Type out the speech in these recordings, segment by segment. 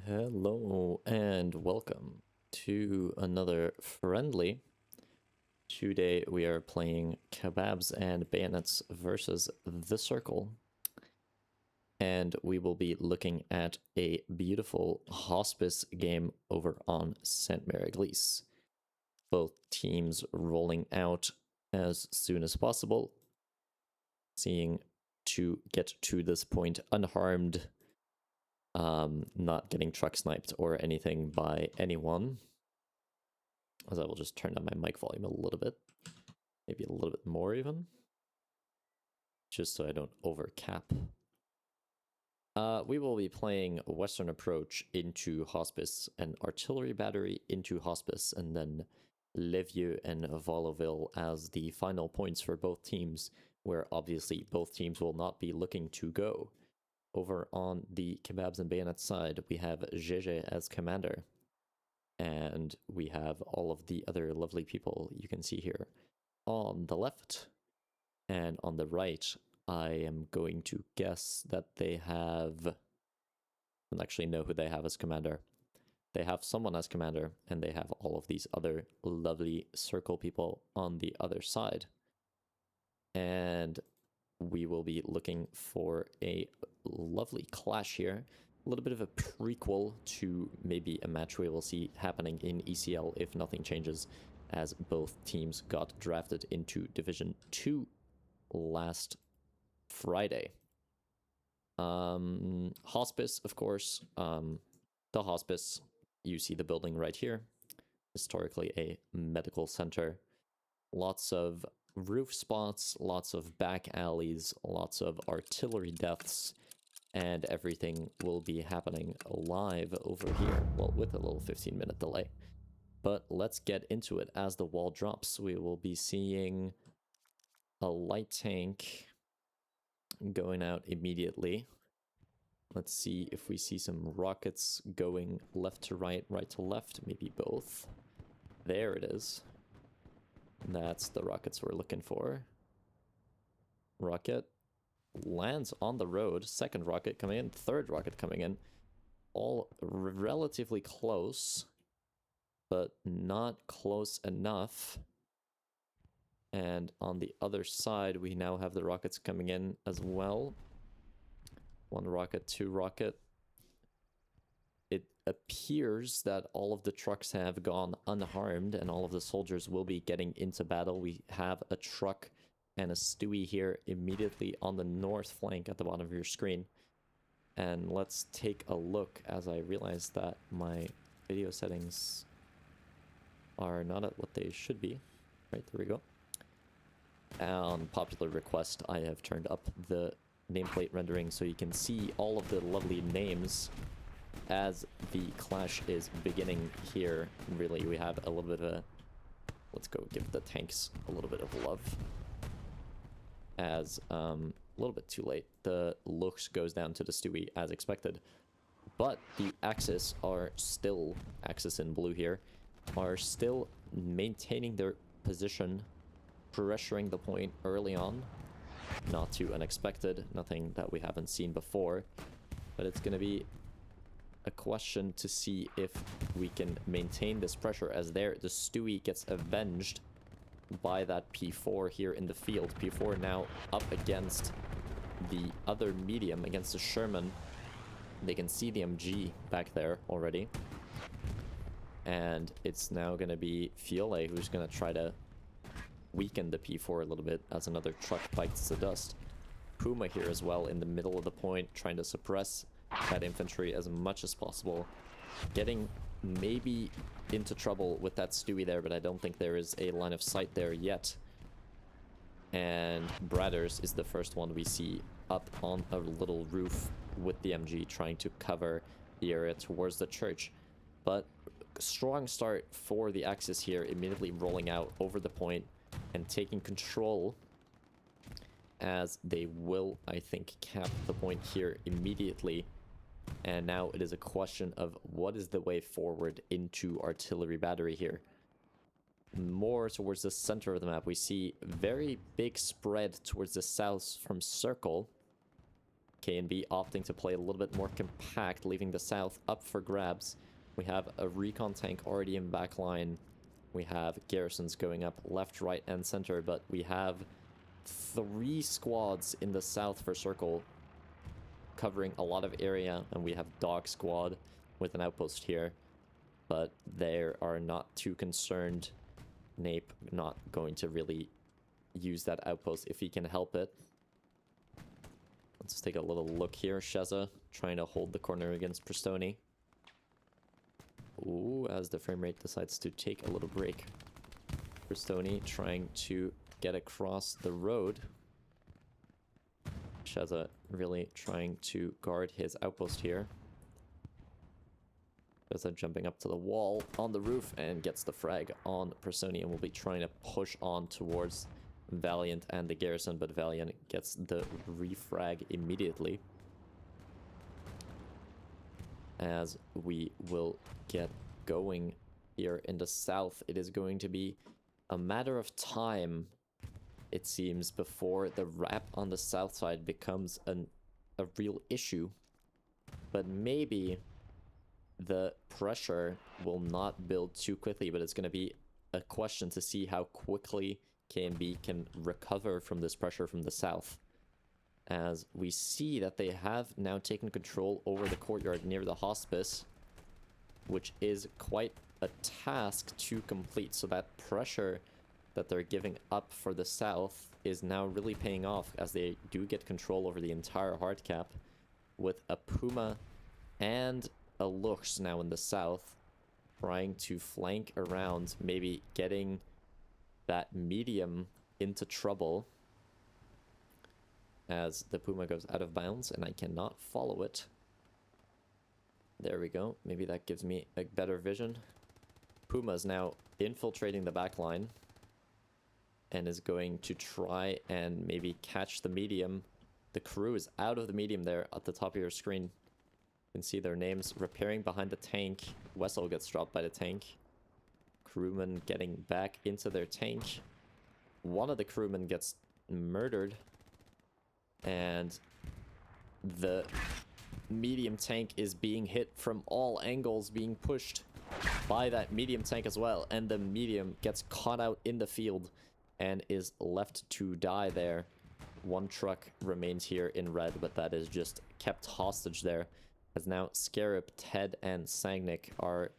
Hello and welcome to another friendly. Today we are playing Kebabs and Bayonets versus The Circle. And we will be looking at a beautiful Hospice game over on St. Mary-Église. Both teams rolling out as soon as possible, seeing to get to this point unharmed, not getting truck sniped or anything by anyone. As I will just turn down my mic volume a little bit, maybe a little bit more even, just so I don't overcap. We will be playing Western Approach into Hospice, and Artillery Battery into Hospice, and then Levieux and Voloville as the final points for both teams, where obviously both teams will not be looking to go. Over on the Kebabs and Bayonets side, we have Jeje as commander. And we have all of the other lovely people you can see here on the left. And on the right, I am going to guess that they have... I don't actually know who they have as commander. They have someone as commander, and they have all of these other lovely circle people on the other side. And we will be looking for a lovely clash here. A little bit of a prequel to maybe a match we will see happening in ECL if nothing changes, as both teams got drafted into Division 2 last Friday. Hospice, of course. The Hospice, you see the building right here. Historically a medical center. Lots of roof spots, lots of back alleys, lots of artillery deaths, and everything will be happening live over here. Well, with a little 15-minute delay. But let's get into it. As the wall drops, we will be seeing a light tank going out immediately. Let's see if we see some rockets going left to right, right to left, maybe both. There it is. That's the rockets we're looking for. Rocket lands on the road. Second rocket coming in. Third rocket coming in. All relatively close, but not close enough. And on the other side, we now have the rockets coming in as well. One rocket, two rocket. It appears that all of the trucks have gone unharmed and all of the soldiers will be getting into battle. We have a truck and a Stewie here immediately on the north flank at the bottom of your screen. And let's take a look, as I realize that my video settings are not at what they should be. Right, there we go. On popular request, I have turned up the nameplate rendering so you can see all of the lovely names as the clash is beginning here. Really, we have a little bit of a... Let's go give the tanks a little bit of love. As, a little bit too late. The looks goes down to the Stewie as expected. But the Axis are still, Axis in blue here, are still maintaining their position, pressuring the point early on. Not too unexpected, nothing that we haven't seen before. But it's going to be a question to see if we can maintain this pressure, as there the Stewie gets avenged by that P4 here in the field. P4 now up against the other medium, against the Sherman. They can see the MG back there already. And it's now going to be Fiole who's going to try to weaken the P4 a little bit as another truck bites the dust. Puma here as well in the middle of the point, trying to suppress that infantry as much as possible. Getting maybe into trouble with that Stewie there, but I don't think there is a line of sight there yet. And Bradders is the first one we see up on a little roof with the MG trying to cover the area towards the church. But strong start for the Axis here, immediately rolling out over the point and taking control, as they will, I think, cap the point here immediately. And now it is a question of what is the way forward into Artillery Battery here. More towards the center of the map, we see very big spread towards the south from Circle. K&B opting to play a little bit more compact, leaving the south up for grabs. We have a recon tank already in backline. We have garrisons going up left, right, and center, but we have 3 squads in the south for circle, covering a lot of area, and we have dog squad with an outpost here, but they are not too concerned. Nape not going to really use that outpost if he can help it. Let's take a little look here. Sheza trying to hold the corner against Prestoni. Ooh, as the frame rate decides to take a little break. Prestoni trying to get across the road. Sheza really trying to guard his outpost here. Sheza jumping up to the wall on the roof and gets the frag on Prestoni, and will be trying to push on towards Valiant and the garrison, but Valiant gets the refrag immediately. As we will get going here in the south, it is going to be a matter of time, it seems, before the wrap on the south side becomes a real issue. But maybe the pressure will not build too quickly, but it's going to be a question to see how quickly K&B can recover from this pressure from the south. As we see that they have now taken control over the courtyard near the hospice, which is quite a task to complete. So that pressure that they're giving up for the south is now really paying off, as they do get control over the entire hard cap, with a Puma and a Lux now in the south, trying to flank around, maybe getting that medium into trouble. As the Puma goes out of bounds and I cannot follow it. There we go. Maybe that gives me a better vision. Puma is now infiltrating the back line and is going to try and maybe catch the medium. The crew is out of the medium there at the top of your screen. You can see their names repairing behind the tank. Wessel gets dropped by the tank. Crewmen getting back into their tank. One of the crewmen gets murdered. And the medium tank is being hit from all angles, being pushed by that medium tank as well. And the medium gets caught out in the field and is left to die there. One truck remains here in red, but that is just kept hostage there. As now Scarab, Ted, and Sangnik are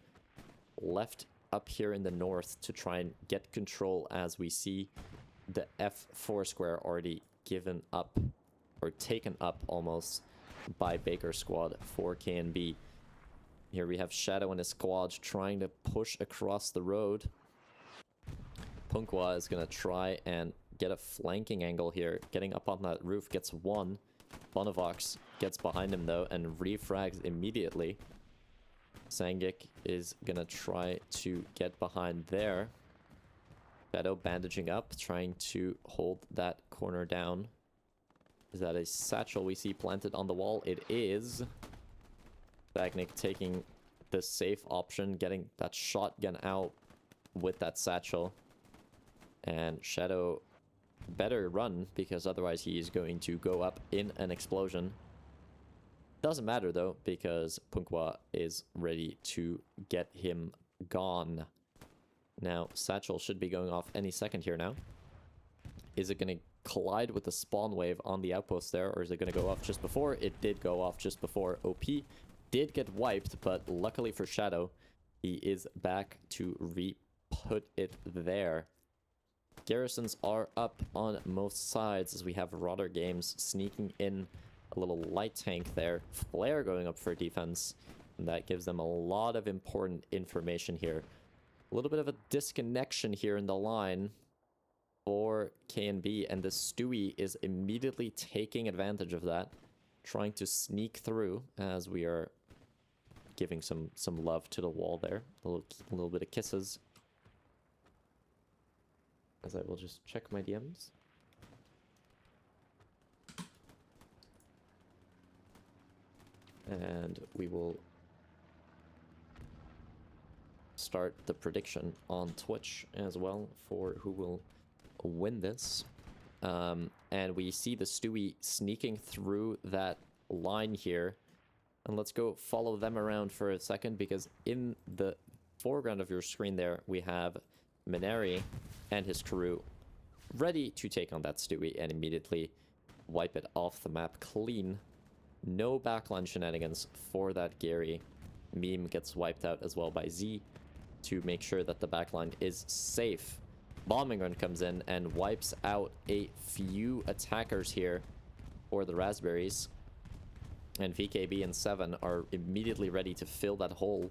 left up here in the north to try and get control, as we see the F4 square already given up, or taken up almost, by Baker squad for K&B. Here we have Shadow and his squad trying to push across the road. Punkwa is going to try and get a flanking angle here. Getting up on that roof, gets one. Bonavox gets behind him though and refrags immediately. Sangik is going to try to get behind there. Shadow bandaging up, trying to hold that corner down. Is that a satchel we see planted on the wall? It is. Bagnik taking the safe option, getting that shotgun out with that satchel. And Shadow better run, because otherwise he is going to go up in an explosion. Doesn't matter though, because Punkwa is ready to get him gone. Now, satchel should be going off any second here now. Is it going to collide with the spawn wave on the outpost there, or is it going to go off just before? It did go off just before. OP did get wiped, but luckily for Shadow, he is back to re-put it there. Garrisons are up on most sides, as we have Rodder Games sneaking in a little light tank there. Flare going up for defense, and that gives them a lot of important information here. A little bit of a disconnection here in the line for K&B, and the Stewie is immediately taking advantage of that, trying to sneak through, as we are giving some love to the wall there. A little bit of kisses. As I will just check my DMs. And we will start the prediction on Twitch as well for who will win this. And we see the Stewie sneaking through that line here. And let's go follow them around for a second, because in the foreground of your screen there, we have Minari and his crew ready to take on that Stewie and immediately wipe it off the map clean. No backline shenanigans for that Gary. Meme gets wiped out as well by Z to make sure that the backline is safe. Bombing Run comes in and wipes out a few attackers here for the Raspberries. And VKB and 7 are immediately ready to fill that hole.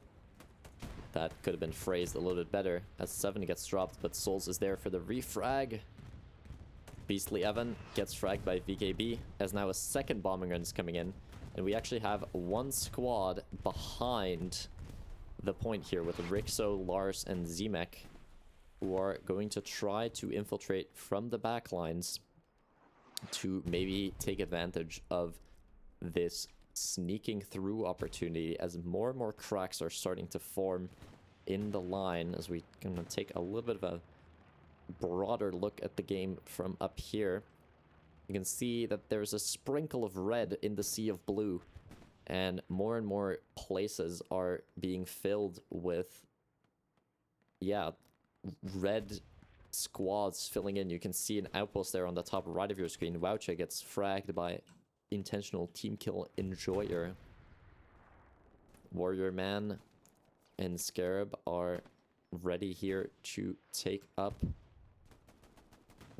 That could have been phrased a little bit better as 7 gets dropped, but Souls is there for the refrag. Beastly Evan gets fragged by VKB as now a second bombing run is coming in. And we actually have one squad behind the point here with Rixo, Lars, and Zemek, who are going to try to infiltrate from the back lines to maybe take advantage of this sneaking through opportunity as more and more cracks are starting to form in the line. As we can take a little bit of a broader look at the game from up here, you can see that there's a sprinkle of red in the sea of blue, and more places are being filled with, yeah, red squads filling in. You can see an outpost there on the top right of your screen. Woucha gets fragged by intentional team kill Enjoyer. Warrior Man and Scarab are ready here to take up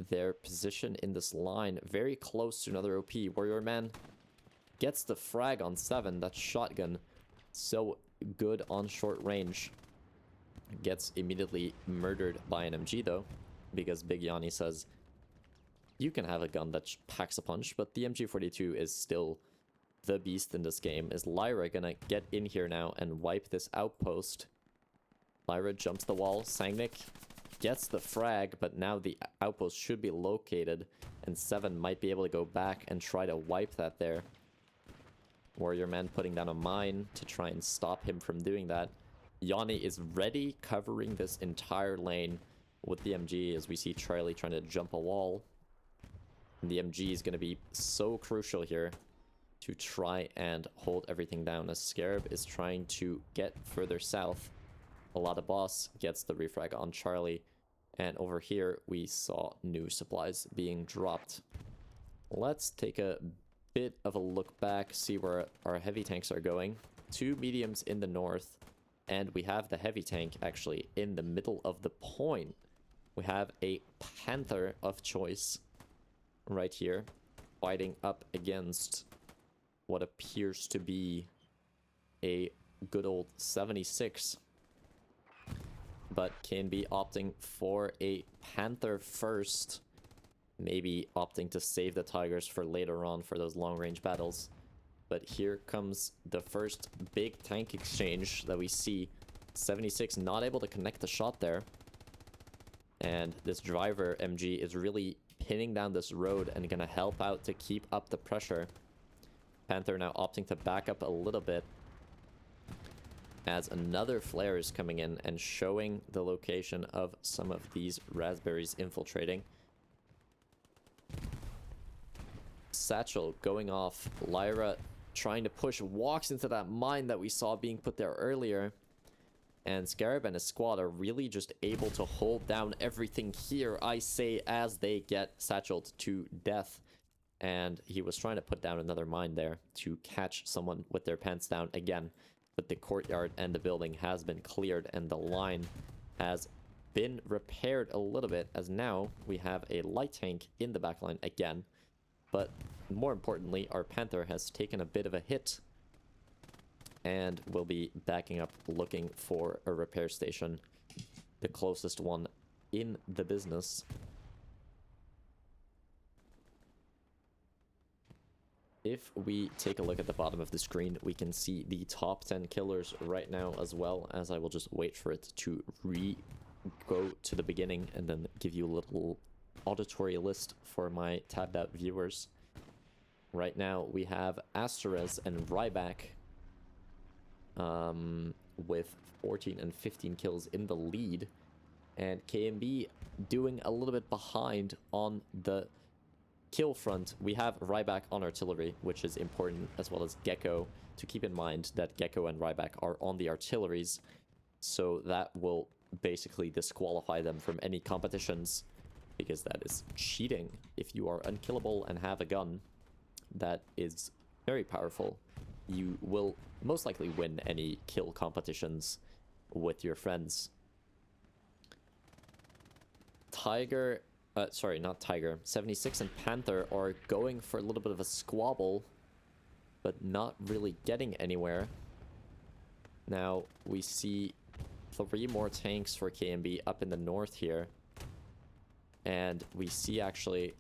their position in this line, very close to another OP. Warrior Man gets the frag on 7. That shotgun, so good on short range. Gets immediately murdered by an MG though, because Big Yanni says, you can have a gun that packs a punch, but the MG42 is still the beast in this game. Is Lyra gonna get in here now and wipe this outpost? Lyra jumps the wall. Sangnik gets the frag, but now the outpost should be located, and 7 might be able to go back and try to wipe that there. Warrior Man putting down a mine to try and stop him from doing that. Yanni is ready, covering this entire lane with the MG, as we see Charlie trying to jump a wall. And the MG is going to be so crucial here to try and hold everything down, as Scarab is trying to get further south. A lot of boss gets the refrag on Charlie, and over here we saw new supplies being dropped. Let's take a bit of a look back, see where our heavy tanks are going. 2 mediums in the north, and we have the heavy tank actually in the middle of the point. We have a Panther of choice right here, fighting up against what appears to be a good old 76. But can be opting for a Panther first. Maybe opting to save the Tigers for later on for those long-range battles. But here comes the first big tank exchange that we see. 76 not able to connect the shot there. And this driver MG is really pinning down this road and gonna help out to keep up the pressure. Panther now opting to back up a little bit, as another flare is coming in and showing the location of some of these Raspberries infiltrating. Satchel going off. Lyra trying to push, walks into that mine that we saw being put there earlier. And Scarab and his squad are really just able to hold down everything here, I say, as they get satcheled to death. And he was trying to put down another mine there to catch someone with their pants down again. But the courtyard and the building has been cleared, and the line has been repaired a little bit, as now we have a light tank in the backline again. But more importantly, our Panther has taken a bit of a hit and will be backing up, looking for a repair station, the closest one in the business. If we take a look at the bottom of the screen, we can see the top 10 killers right now, as well as I will just wait for it to go to the beginning and then give you a little auditory list for my tabbed out viewers. Right now we have Asterez and Ryback with 14 and 15 kills in the lead, and KMB doing a little bit behind on the kill front, we have Ryback on artillery, which is important, as well as Gecko, to keep in mind that Gecko and Ryback are on the artilleries, so that will basically disqualify them from any competitions, because that is cheating. If you are unkillable and have a gun that is very powerful, you will most likely win any kill competitions with your friends. Tiger, sorry, not Tiger, 76 and Panther are going for a little bit of a squabble, but not really getting anywhere. Now we see 3 more tanks for KMB up in the north here, and we see actually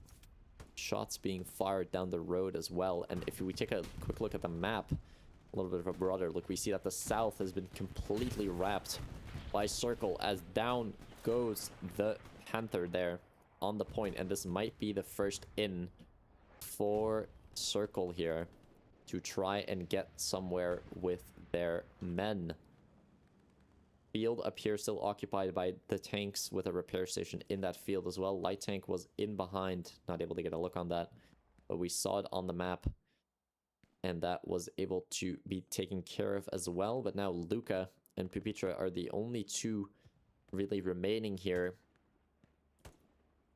shots being fired down the road as well. And if we take a quick look at the map, a little bit of a broader look, we see that the south has been completely wrapped by Circle, as down goes the Panther there on the point, and this might be the first in for Circle here to try and get somewhere with their men. Field up here still occupied by the tanks, with a repair station in that field as well. Light tank was in behind, not able to get a look on that, but we saw it on the map, and that was able to be taken care of as well. But now Luca and Pupitra are the only 2 really remaining here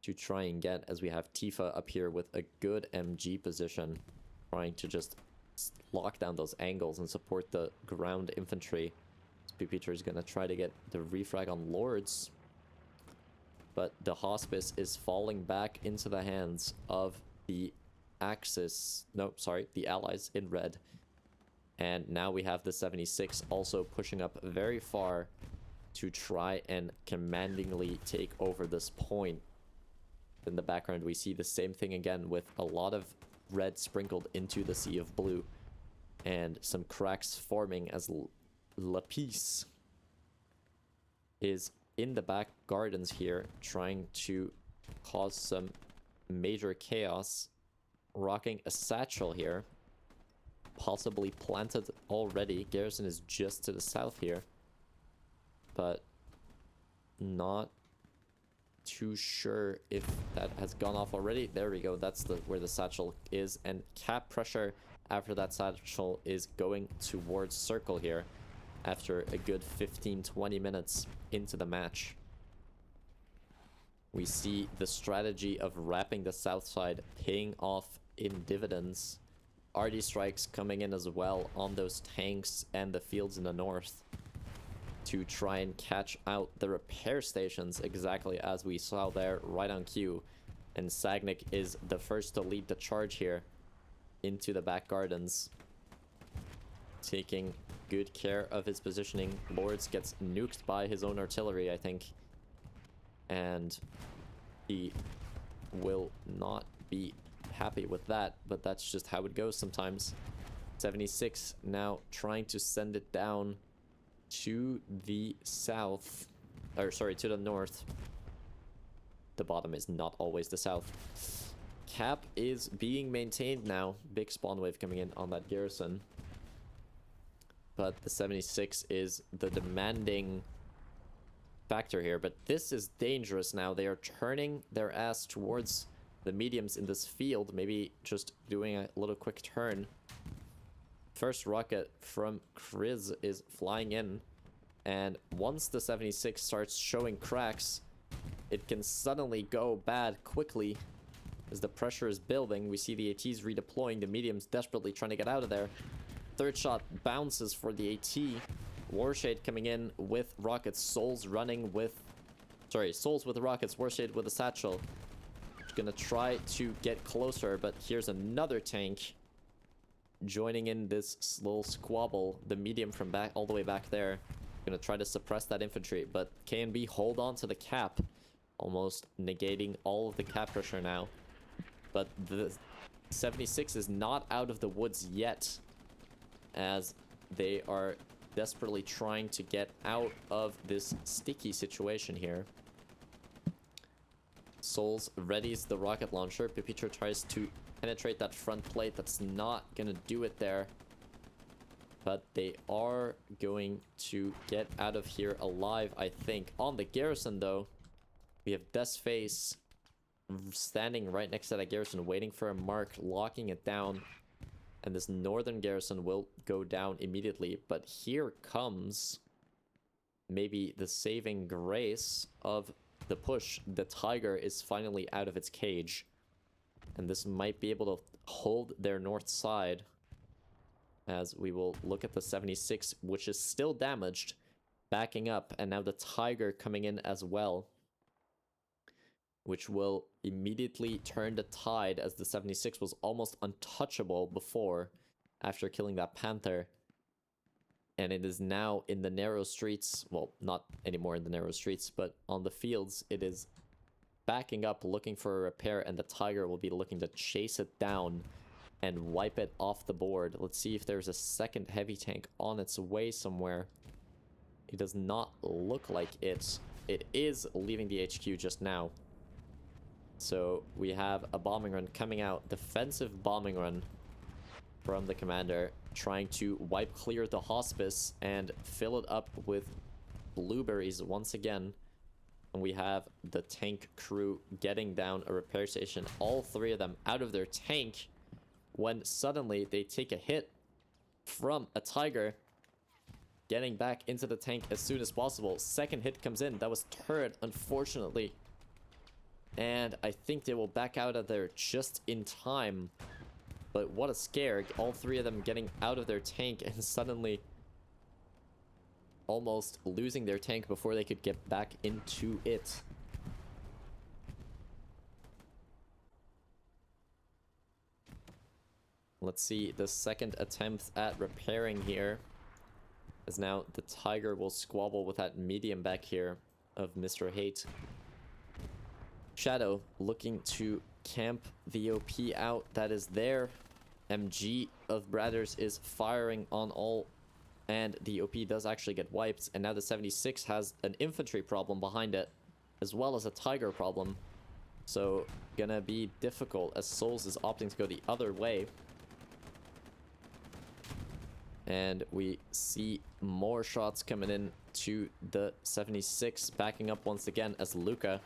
to try and get, as we have Tifa up here with a good MG position, trying to just lock down those angles and support the ground infantry. Pupitra is going to try to get the refrag on Lords, but the Hospice is falling back into the hands of the Axis, no, sorry, the Allies in red. And now we have the 76 also pushing up very far to try and commandingly take over this point. In the background, we see the same thing again, with a lot of red sprinkled into the sea of blue, and some cracks forming as Lapis is in the back gardens here, trying to cause some major chaos, rocking a satchel here, possibly planted already. Garrison is just to the south here, but not too sure if that has gone off already. There we go, that's where the satchel is, and cap pressure after that satchel is going towards Circle here after a good 15-20 minutes into the match. We see the strategy of wrapping the south side paying off in dividends. RD strikes coming in as well on those tanks and the fields in the north to try and catch out the repair stations, exactly as we saw there, right on cue. And Sagnik is the first to lead the charge here into the back gardens, taking good care of his positioning. Lords gets nuked by his own artillery, I think, and he will not be happy with that, but that's just how it goes sometimes. 76 now trying to send it down to the south, or sorry, to the north. The bottom is not always the south. Cap is being maintained now. Big spawn wave coming in on that garrison, but the 76 is the demanding factor here. But this is dangerous now. They are turning their ass towards the mediums in this field, maybe just doing a little quick turn. First rocket from Kriz is flying in, and once the 76 starts showing cracks, it can suddenly go bad quickly as the pressure is building. We see the ATs redeploying, the mediums desperately trying to get out of there. Third shot bounces for the AT. Warshade coming in with rockets, Souls running with, sorry, Souls with the rockets, Warshade with a satchel. Gonna try to get closer, but here's another tank joining in this little squabble. The medium from back all the way back there, gonna try to suppress that infantry, but KNB hold on to the cap, almost negating all of the cap pressure now. But the 76 is not out of the woods yet, as they are desperately trying to get out of this sticky situation here. Souls readies the rocket launcher. Pupitra tries to penetrate that front plate. That's not gonna do it there, but they are going to get out of here alive, I think. On the garrison though, we have Death's Face standing right next to that garrison, waiting for a mark, locking it down. And this northern garrison will go down immediately. But here comes maybe the saving grace of the push. The Tiger is finally out of its cage. And this might be able to hold their north side. As we will look at the 76, which is still damaged, backing up. And now the Tiger coming in as well, which will immediately turn the tide, as the 76 was almost untouchable before, after killing that Panther. And it is now in the narrow streets, well, not anymore in the narrow streets, but on the fields, it is backing up, looking for a repair, and the Tiger will be looking to chase it down and wipe it off the board. Let's see if there's a second heavy tank on its way somewhere. It does not look like it. It is leaving the HQ just now. So we have a bombing run coming out, defensive bombing run from the commander, trying to wipe clear the hospice and fill it up with blueberries once again. And we have the tank crew getting down a repair station, all three of them out of their tank, when suddenly they take a hit from a Tiger, getting back into the tank as soon as possible. Second hit comes in. That was turret, unfortunately. And I think they will back out of there just in time. But what a scare. All three of them getting out of their tank and suddenly almost losing their tank before they could get back into it. Let's see the second attempt at repairing here. As now the Tiger will squabble with that medium back here of Mr. Hate. Shadow looking to camp the OP out. That is there. MG of Brothers is firing on all. And the OP does actually get wiped. And now the 76 has an infantry problem behind it, as well as a Tiger problem. So gonna be difficult as Souls is opting to go the other way. And we see more shots coming in to the 76, backing up once again as Luca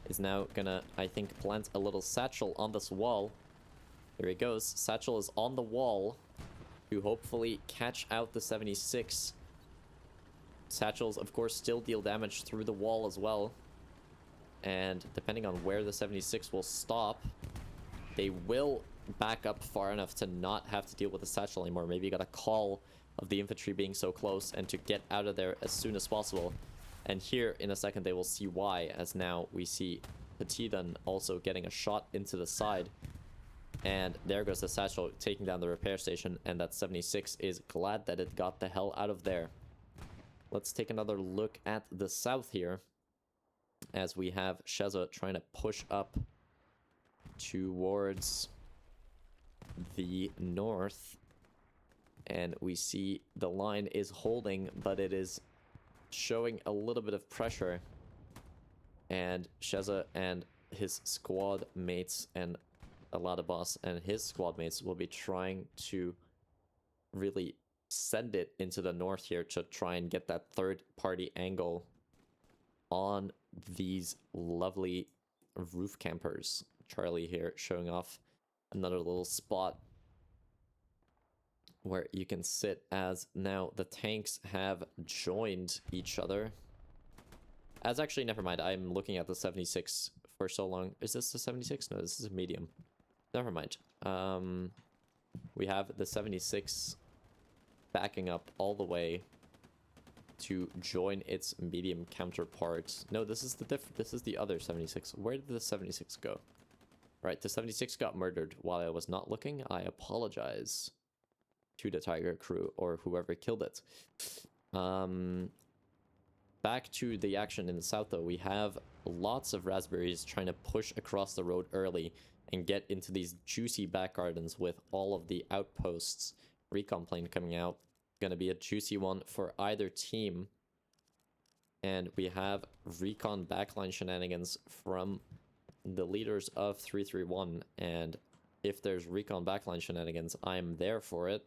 is now gonna, I think, plant a little satchel on this wall. There he goes. Satchel is on the wall to hopefully catch out the 76. Satchels, of course, still deal damage through the wall as well. And depending on where the 76 will stop, they will back up far enough to not have to deal with the satchel anymore. Maybe you got a call of the infantry being so close and to get out of there as soon as possible. And here in a second they will see why, as now we see Petitun also getting a shot into the side. And there goes the satchel taking down the repair station, and that 76 is glad that it got the hell out of there. Let's take another look at the south here, as we have Sheza trying to push up towards the north. And we see the line is holding, but it is showing a little bit of pressure. And Sheza and his squad mates and Aladabas and his squad mates will be trying to really send it into the north here to try and get that third party angle on these lovely roof campers. Charlie here showing off another little spot where you can sit, as now the tanks have joined each other. As actually, never mind. I'm looking at the 76 for so long. Is this the 76? No, this is a medium. Never mind. We have the 76 backing up all the way to join its medium counterpart. No, this is the other 76. Where did the 76 go? Right, the 76 got murdered while I was not looking. I apologize to the Tiger crew or whoever killed it. Back to the action in the south though. We have lots of raspberries trying to push across the road early and get into these juicy back gardens with all of the outposts. Recon plane coming out. Gonna be a juicy one for either team. And we have recon backline shenanigans from the leaders of 331. And if there's recon backline shenanigans, I'm there for it.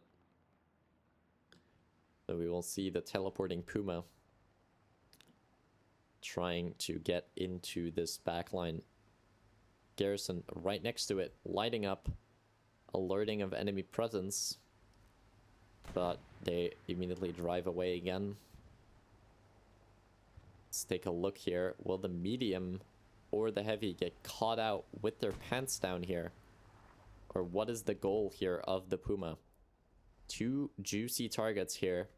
So we will see the teleporting Puma trying to get into this backline garrison right next to it, lighting up, alerting of enemy presence. But they immediately drive away again. Let's take a look here. Will the medium or the heavy get caught out with their pants down here? Or what is the goal here of the Puma? Two juicy targets here.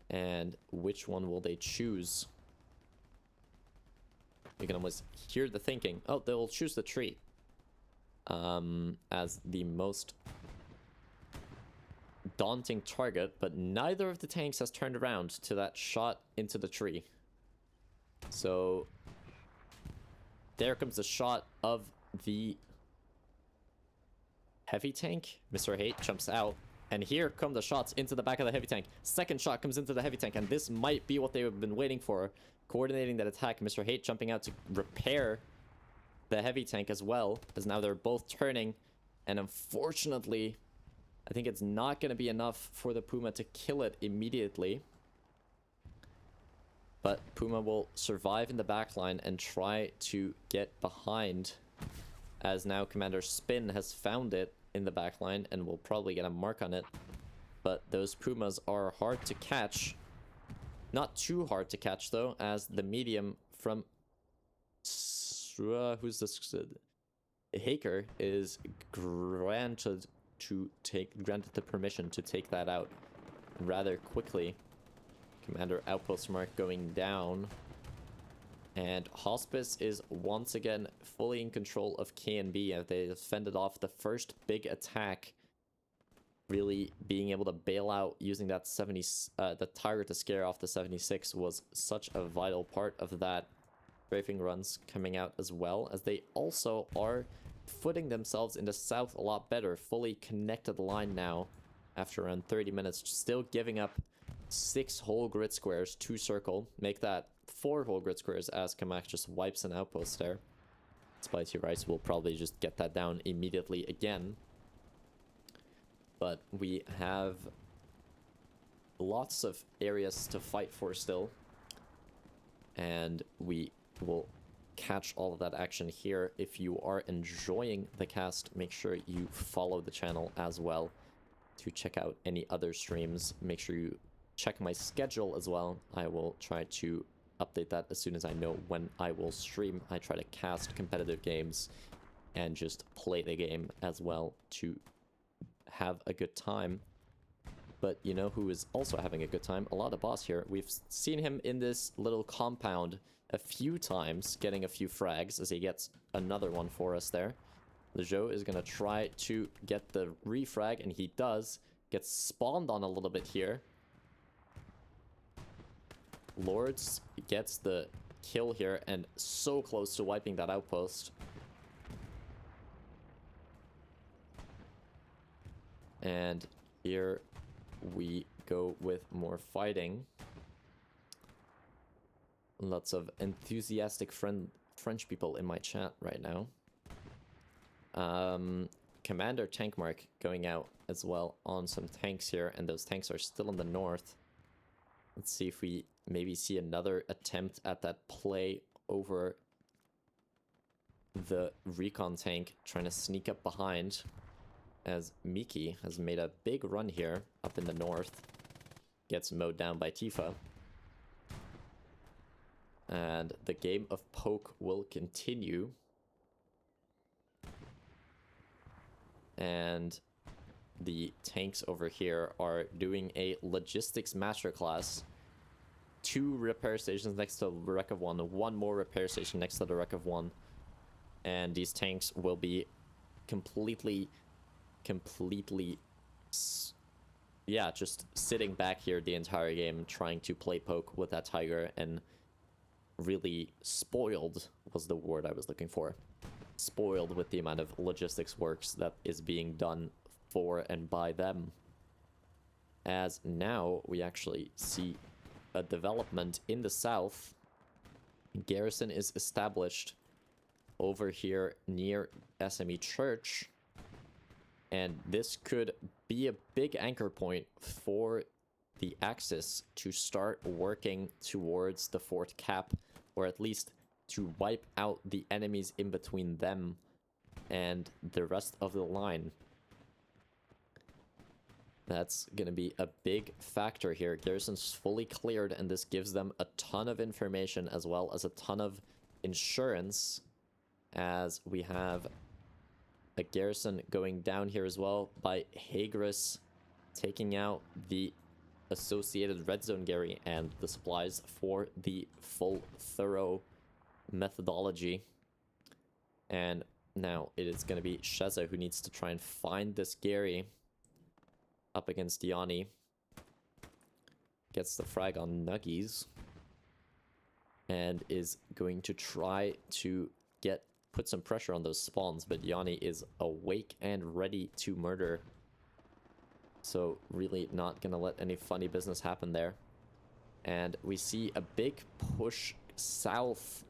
And which one will they choose? You can almost hear the thinking. Oh, they'll choose the tree. As the most daunting target, but neither of the tanks has turned around to that shot into the tree. So there comes the shot of the heavy tank. Mr. Hate jumps out, and here come the shots into the back of the heavy tank. Second shot comes into the heavy tank, and this might be what they've been waiting for. Coordinating that attack, Mr. Hate jumping out to repair the heavy tank as well, as now they're both turning, and unfortunately, I think it's not going to be enough for the Puma to kill it immediately. But Puma will survive in the backline and try to get behind, as now Commander Spin has found it in the backline and will probably get a mark on it. But those Pumas are hard to catch. Not too hard to catch, though, as the medium from... who's this? Haker is granted the permission to take that out rather quickly. Commander Outpost Mark going down. And Hospice is once again fully in control of K&B, and they fended off the first big attack. Really being able to bail out using that the Tiger to scare off the 76 was such a vital part of that. Strafing runs coming out as well, as they also are footing themselves in the south a lot better. Fully connected line now after around 30 minutes, still giving up 6 whole grid squares to circle. Make that 4 whole grid squares as Kamak just wipes an outpost there. Spicy Rice will probably just get that down immediately again. But we have lots of areas to fight for still. And we will catch all of that action here. If you are enjoying the cast, make sure you follow the channel as well to check out any other streams. Make sure you check my schedule as well. I will try to update that as soon as I know when I will stream. I try to cast competitive games and just play the game as well to have a good time. But you know who is also having a good time? A lot of boss here. We've seen him in this little compound a few times, getting a few frags as he gets another one for us there. Lejo is going to try to get the refrag, and he does. Gets spawned on a little bit here. Lords gets the kill here, and so close to wiping that outpost. And here we go with more fighting. Lots of enthusiastic French people in my chat right now. Commander Tank Mark going out as well on some tanks here, and those tanks are still in the north. Let's see if we maybe see another attempt at that play over the recon tank, trying to sneak up behind, as Miki has made a big run here up in the north. Gets mowed down by Tifa. And the game of poke will continue. And the tanks over here are doing a logistics masterclass. 2 repair stations next to the wreck of 1. 1 more repair station next to the wreck of 1. And these tanks will be completely, yeah, just sitting back here the entire game, trying to play poke with that Tiger, and really spoiled was the word I was looking for. Spoiled with the amount of logistics works that is being done for and by them. As now we actually see a development in the south. Garrison is established over here near SME Church, and this could be a big anchor point for the Axis to start working towards the fort cap, or at least to wipe out the enemies in between them and the rest of the line. That's going to be a big factor here. Garrison's fully cleared, and this gives them a ton of information as well as a ton of insurance, as we have a garrison going down here as well by Hagris, taking out the associated red zone Gary and the supplies for the full thorough methodology. And now it is going to be Sheza who needs to try and find this Gary up against Yanni. Gets the frag on Nuggies and is going to try to put some pressure on those spawns, but Yanni is awake and ready to murder. So really not gonna let any funny business happen there. And we see a big push south,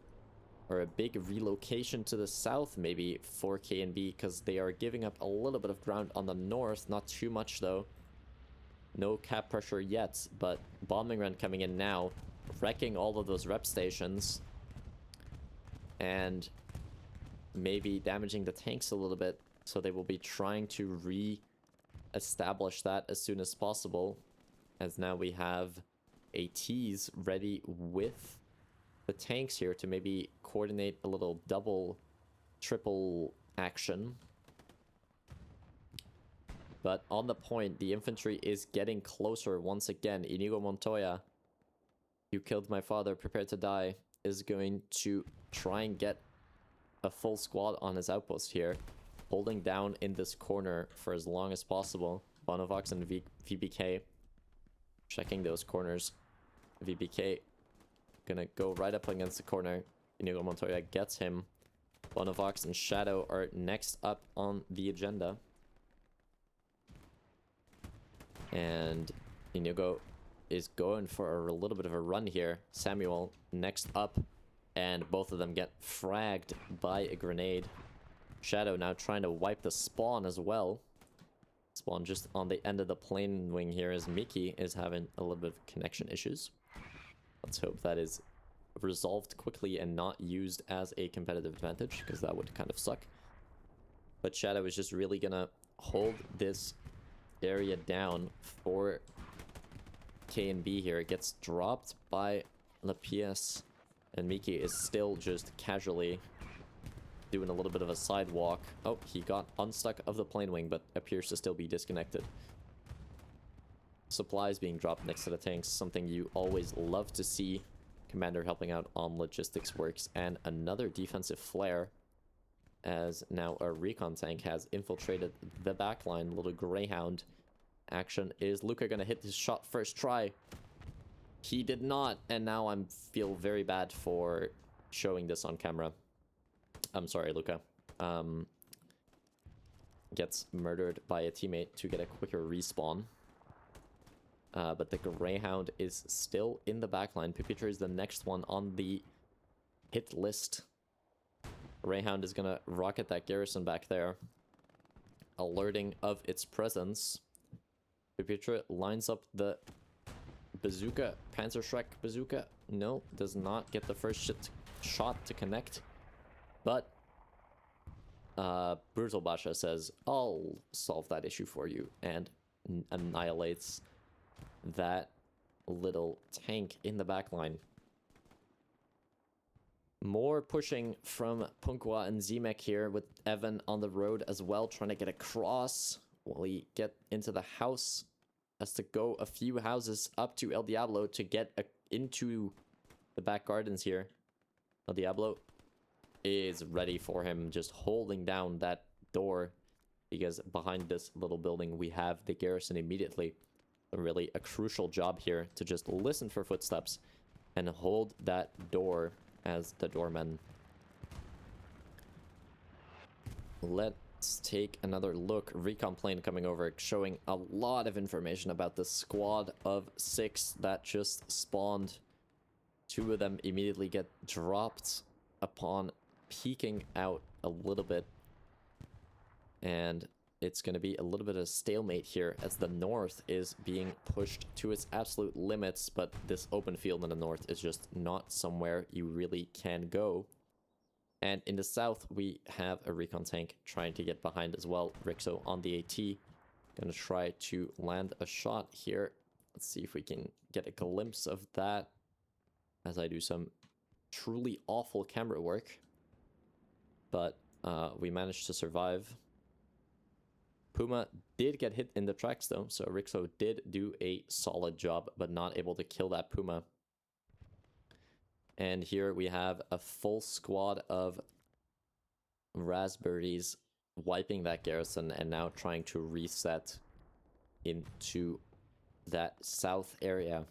or a big relocation to the south maybe for K&B, because they are giving up a little bit of ground on the north, not too much though. No cap pressure yet, but bombing run coming in now, wrecking all of those rep stations and maybe damaging the tanks a little bit. So they will be trying to re-establish that as soon as possible, as now we have ATs ready with the tanks here to maybe coordinate a little double, triple action. But on the point, the infantry is getting closer once again. Inigo Montoya, you killed my father, prepare to die, is going to try and get a full squad on his outpost here, holding down in this corner for as long as possible. Bonavox and VBK checking those corners. VBK gonna go right up against the corner. Inigo Montoya gets him. Bonavox and Shadow are next up on the agenda. And Inigo is going for a little bit of a run here. Samuel next up, and both of them get fragged by a grenade. Shadow now trying to wipe the spawn as well. Spawn just on the end of the plane wing here, as Mickey is having a little bit of connection issues. Let's hope that is resolved quickly and not used as a competitive advantage, because that would kind of suck. But Shadow is just really gonna hold this area down for K&B here. It gets dropped by LaPièce, and Miki is still just casually doing a little bit of a sidewalk. Oh, he got unstuck of the plane wing, but appears to still be disconnected. Supplies being dropped next to the tanks, something you always love to see. Commander helping out on logistics works, and another defensive flare, as now a recon tank has infiltrated the backline. Little Greyhound action. Is Luca gonna hit his shot first try? He did not, and now I feel very bad for showing this on camera. I'm sorry, Luca. Gets murdered by a teammate to get a quicker respawn. But the Greyhound is still in the backline. Pipitra is the next one on the hit list. Greyhound is gonna rocket that garrison back there, alerting of its presence. Pipitra lines up the bazooka, Panzerschreck bazooka. No, does not get the first shot to connect. But Brutal Basha says, I'll solve that issue for you, and annihilates that little tank in the backline. More pushing from Punkwa and Zemek here, with Evan on the road as well, trying to get across. Will he get into the house? Has to go a few houses up to El Diablo to get into the back gardens here. El Diablo is ready for him, just holding down that door, because behind this little building we have the garrison immediately. Really a crucial job here to just listen for footsteps and hold that door as the doorman. Let's take another look. Recon plane coming over, showing a lot of information about the squad of 6 that just spawned. 2 of them immediately get dropped upon peeking out a little bit. And it's going to be a little bit of a stalemate here as the north is being pushed to its absolute limits, but this open field in the north is just not somewhere you really can go. And in the south, we have a recon tank trying to get behind as well. Rixo on the AT. Gonna try to land a shot here. Let's see if we can get a glimpse of that as I do some truly awful camera work. But we managed to survive. Puma did get hit in the tracks though, so Rixo did do a solid job, but not able to kill that Puma. And here we have a full squad of Raspberries wiping that garrison and now trying to reset into that south area.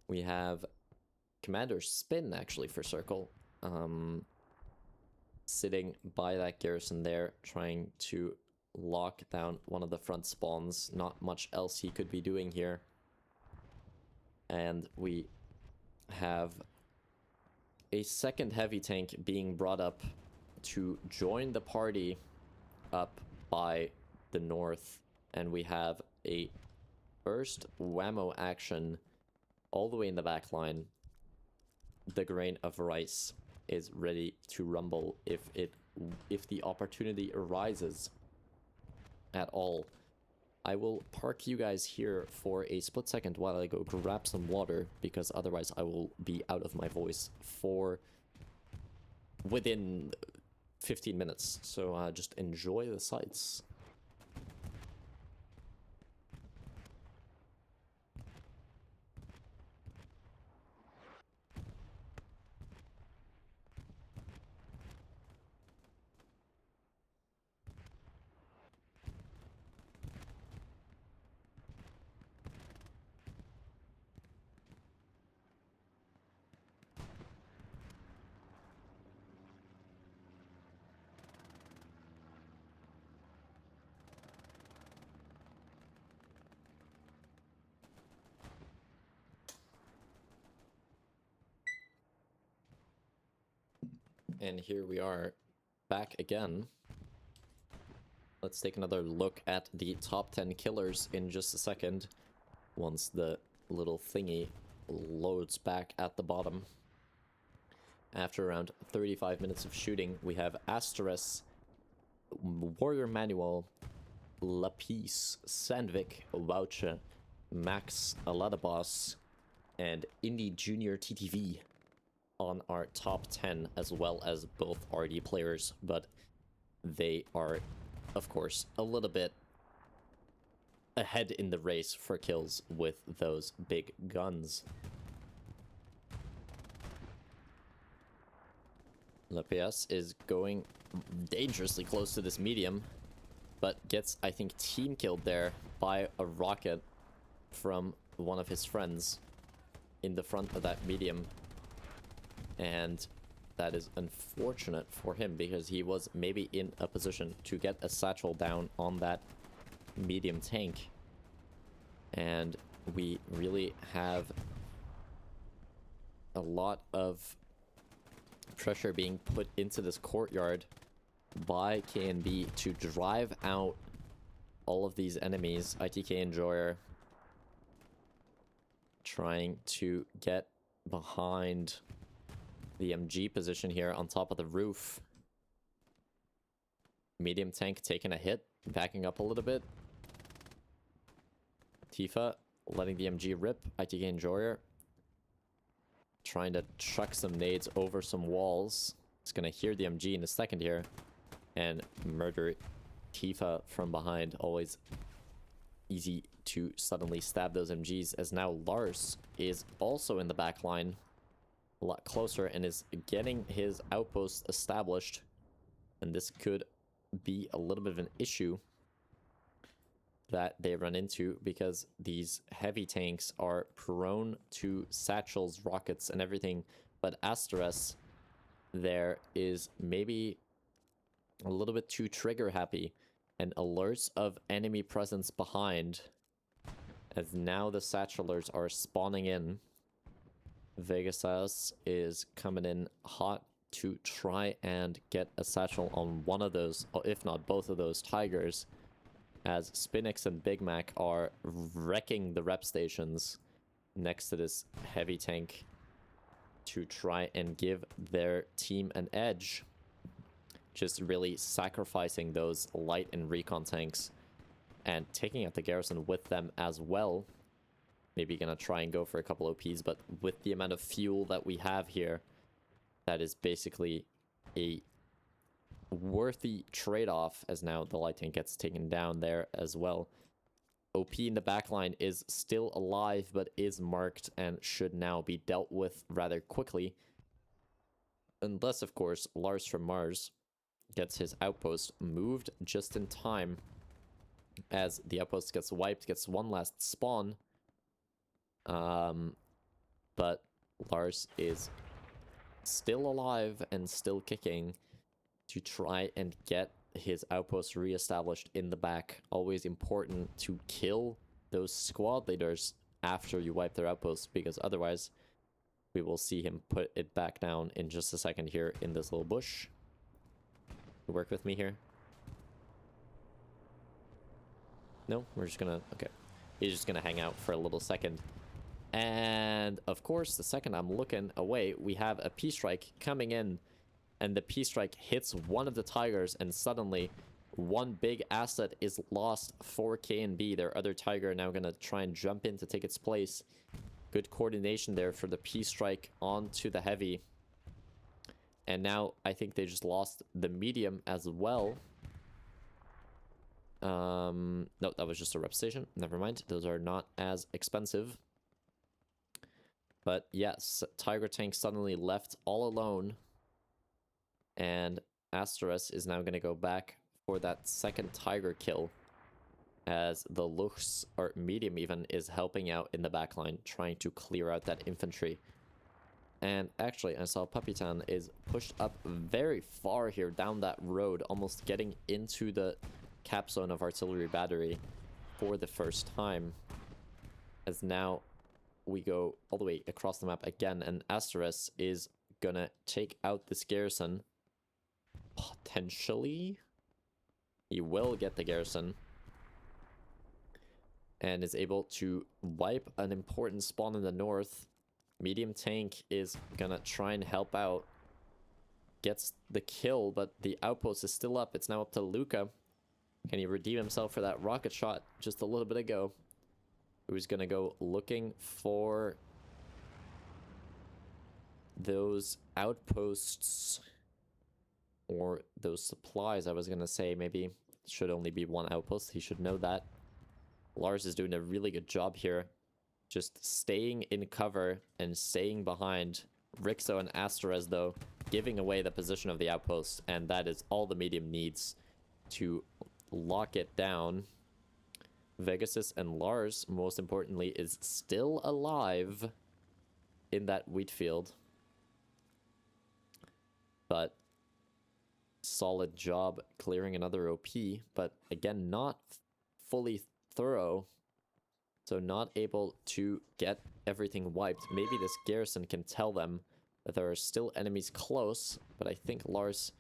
We have Commander Spin actually for Circle. Sitting by that garrison there, trying to lock down one of the front spawns. Not much else he could be doing here. And we have a second heavy tank being brought up to join the party up by the north. And we have a first whammo action all the way in the back line. The grain of rice is ready to rumble if the opportunity arises at all. I will park you guys here for a split second while I go grab some water, because otherwise I will be out of my voice for within 15 minutes. So just enjoy the sights. And here we are back again. Let's take another look at the top 10 killers in just a second, once the little thingy loads back at the bottom. After around 35 minutes of shooting, we have Asteris, Warrior Manual, Lapis, Sandvik, Wouche, Max, Aladabos, and Indie Junior TTV on our top 10, as well as both RD players, but they are, of course, a little bit ahead in the race for kills with those big guns. Lapis is going dangerously close to this medium, but gets, I think, team killed there by a rocket from one of his friends in the front of that medium. And that is unfortunate for him, because he was maybe in a position to get a satchel down on that medium tank. And we really have a lot of pressure being put into this courtyard by KNB to drive out all of these enemies. ITK Enjoyer trying to get behind the MG position here on top of the roof. Medium tank taking a hit, backing up a little bit. Tifa letting the MG rip. ITK Enjoyer trying to chuck some nades over some walls. It's gonna hear the MG in a second here and murder Tifa from behind. Always easy to suddenly stab those MGs, as now Lars is also in the back line, a lot closer, and is getting his outpost established. And this could be a little bit of an issue that they run into, because these heavy tanks are prone to satchels, rockets, and everything. But Asteris there is maybe a little bit too trigger happy and alerts of enemy presence behind, as now the satchelers are spawning in. Vegasas is coming in hot to try and get a satchel on one of those, or if not both of those tigers, as Spinix and Big Mac are wrecking the rep stations next to this heavy tank to try and give their team an edge. Just really sacrificing those light and recon tanks and taking out the garrison with them as well. Maybe gonna try and go for a couple OPs, but with the amount of fuel that we have here, that is basically a worthy trade-off, as now the light tank gets taken down there as well. OP in the backline is still alive, but is marked and should now be dealt with rather quickly. Unless, of course, Lars from Mars gets his outpost moved just in time, as the outpost gets wiped, gets one last spawn. But Lars is still alive and still kicking to try and get his outpost reestablished in the back. Always important to kill those squad leaders after you wipe their outposts, because otherwise we will see him put it back down in just a second here in this little bush. You work with me here? No? We're just gonna... Okay. He's just gonna hang out for a little second. And, of course, the second I'm looking away, we have a P-Strike coming in. And the P-Strike hits one of the Tigers, and suddenly one big asset is lost for K&B. Their other Tiger now gonna try and jump in to take its place. Good coordination there for the P-Strike onto the Heavy. And now I think they just lost the medium as well. No, that was just a rep station. Never mind. Those are not as expensive. But yes, Tiger Tank suddenly left all alone. And Asteris is now going to go back for that second Tiger kill. As the Lux, or medium even, is helping out in the backline, trying to clear out that infantry. And actually, I saw Papitan is pushed up very far here down that road, almost getting into the cap zone of artillery battery for the first time. As now we go all the way across the map again, and Asteris is gonna take out this garrison. Potentially. He will get the garrison. And is able to wipe an important spawn in the north. Medium tank is gonna try and help out. Gets the kill, but the outpost is still up. It's now up to Luca. Can he redeem himself for that rocket shot just a little bit ago? Who's gonna go looking for those outposts or those supplies? I was gonna say maybe it should only be one outpost. He should know that. Lars is doing a really good job here. Just staying in cover and staying behind Rixo and Asteres, though, giving away the position of the outpost, and that is all the medium needs to lock it down. Vegasus and Lars, most importantly, is still alive in that wheat field. But solid job clearing another OP, but again, not fully thorough. So not able to get everything wiped. Maybe this garrison can tell them that there are still enemies close, but I think Lars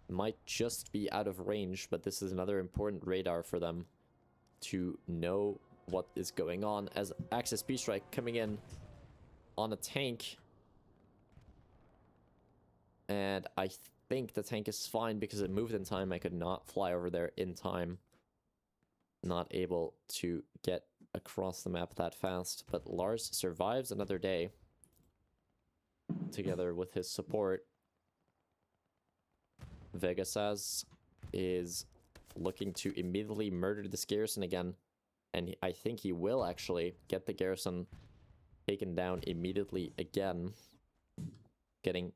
might just be out of range, but this is another important radar for them to know what is going on, as Axis P-Strike coming in on a tank. And I think the tank is fine because it moved in time. I could not fly over there in time. Not able to get across the map that fast, but Lars survives another day together with his support. Vegasaz is looking to immediately murder this garrison again, and I think he will actually get the garrison taken down immediately again, getting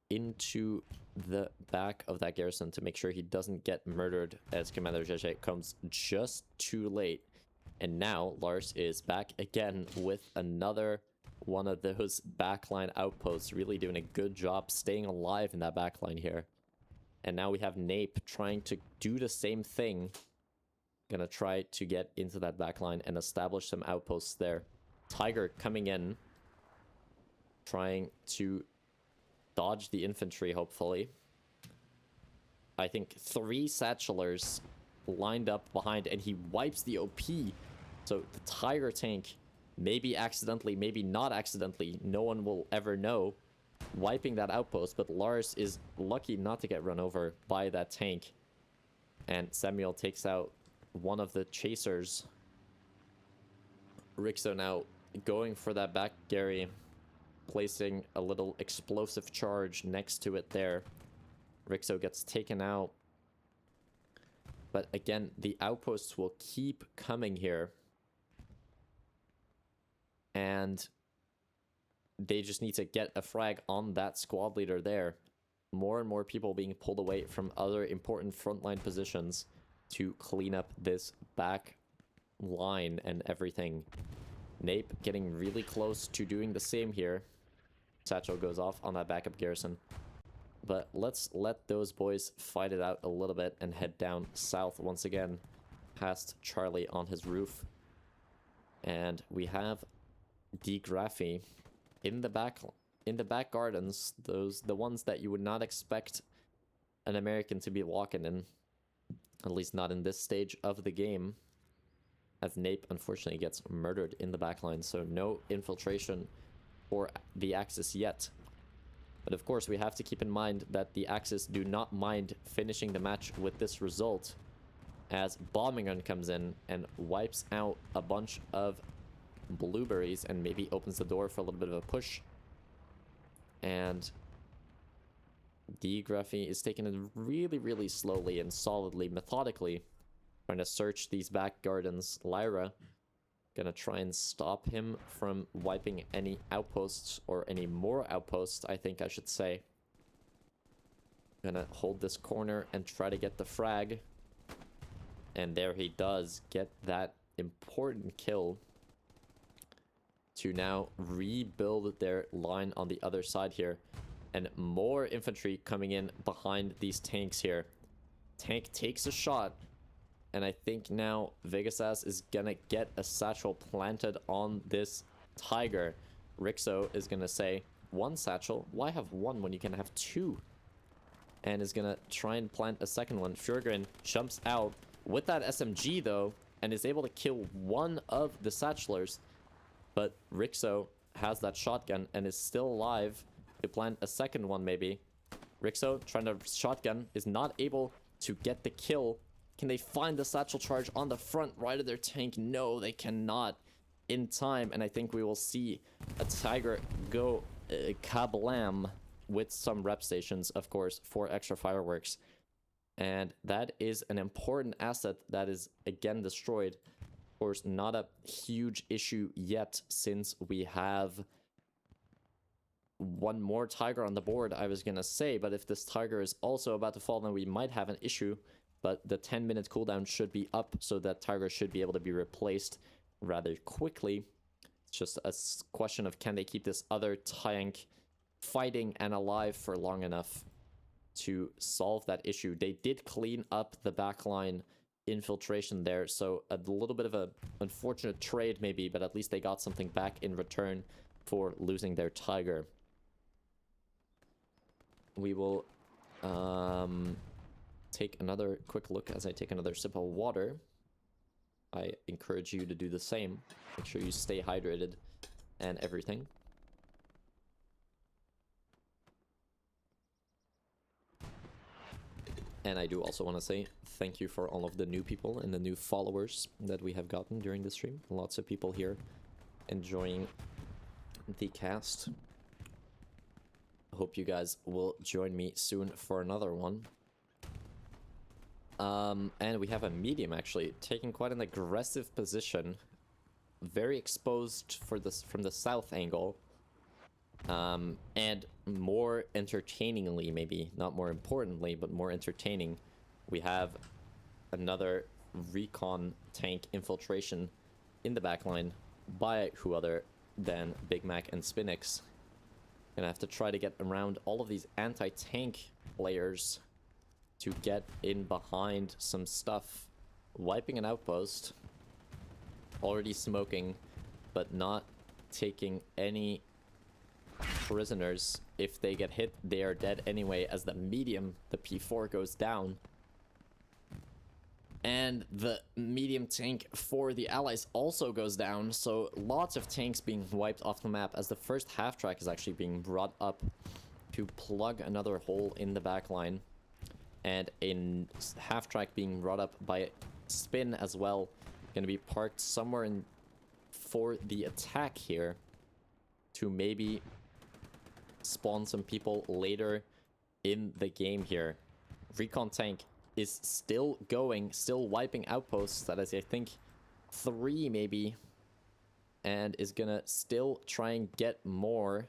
into the back of that garrison to make sure he doesn't get murdered, as Commander JJ comes just too late. And now Lars is back again with another one of those backline outposts, really doing a good job staying alive in that backline here. And now we have Nape trying to do the same thing. Gonna try to get into that backline and establish some outposts there. Tiger coming in. trying to dodge the infantry, hopefully. I think 3 satchelers lined up behind, and he wipes the OP. So the Tiger tank, maybe accidentally, maybe not accidentally, no one will ever know, wiping that outpost. But Lars is lucky not to get run over by that tank. And Samuel takes out one of the chasers. Rixo now going for that back Gary, placing a little explosive charge next to it there. Rixo gets taken out. But again, the outposts will keep coming here. And they just need to get a frag on that squad leader there. More and more people being pulled away from other important frontline positions to clean up this back line and everything. Nape getting really close to doing the same here. Satchel goes off on that backup garrison. But let's let those boys fight it out a little bit and head down south once again, past Charlie on his roof. And we have D. Graffy in the back gardens, the ones that you would not expect an American to be walking in, at least not in this stage of the game, as Nape unfortunately gets murdered in the backline. So no infiltration for the Axis yet. But of course, we have to keep in mind that the Axis do not mind finishing the match with this result, as Bombing Gun comes in and wipes out a bunch of blueberries and maybe opens the door for a little bit of a push. And D. Graffy is taking it really, really slowly and solidly, methodically, trying to search these back gardens. Lyra gonna try and stop him from wiping any outposts, or any more outposts, I think I should say. Gonna hold this corner and try to get the frag. And there he does get that important kill to now rebuild their line on the other side here. And more infantry coming in behind these tanks here. Tank takes a shot. And I think now Vegasas is gonna get a satchel planted on this Tiger. Rixo is gonna say, 1 satchel? Why have 1 when you can have 2? And is gonna try and plant a second one. Fjorgren jumps out with that SMG though, and is able to kill 1 of the satchelers. But Rixo has that shotgun and is still alive to plant a second one maybe. Rixo trying to shotgun, is not able to get the kill. Can they find the satchel charge on the front right of their tank? No, they cannot in time. And I think we will see a Tiger go kablam with some rep stations, of course, for extra fireworks. And that is an important asset that is again destroyed. Of course, not a huge issue yet, since we have 1 more Tiger on the board, I was gonna say. But if this Tiger is also about to fall, then we might have an issue. But the 10-minute cooldown should be up, so that Tiger should be able to be replaced rather quickly. It's just a question of, can they keep this other tank fighting and alive for long enough to solve that issue. They did clean up the backline infiltration there, so a little bit of a unfortunate trade maybe, but at least they got something back in return for losing their Tiger. We will take another quick look as I take another sip of water. I encourage you to do the same. Make sure you stay hydrated and everything. And I do also want to say thank you for all of the new people and the new followers that we have gotten during the stream. Lots of people here enjoying the cast. Hope you guys will join me soon for another one. And we have a medium actually taking quite an aggressive position, very exposed for this from the south angle, and more entertainingly, maybe not more importantly, but more entertaining, we have another recon tank infiltration in the backline by who other than Big Mac and Spinix. Gonna have to try to get around all of these anti-tank players to get in behind some stuff. Wiping an outpost, already smoking, but not taking any prisoners. If they get hit, they are dead anyway, as the medium, the P4, goes down. And the medium tank for the allies also goes down, so lots of tanks being wiped off the map, as the first half-track is actually being brought up to plug another hole in the back line. And a half-track being brought up by Spin as well, going to be parked somewhere in for the attack here to maybe spawn some people later in the game here. Recon tank is still going, still wiping outposts. That is, I think, 3 maybe. And is gonna still try and get more.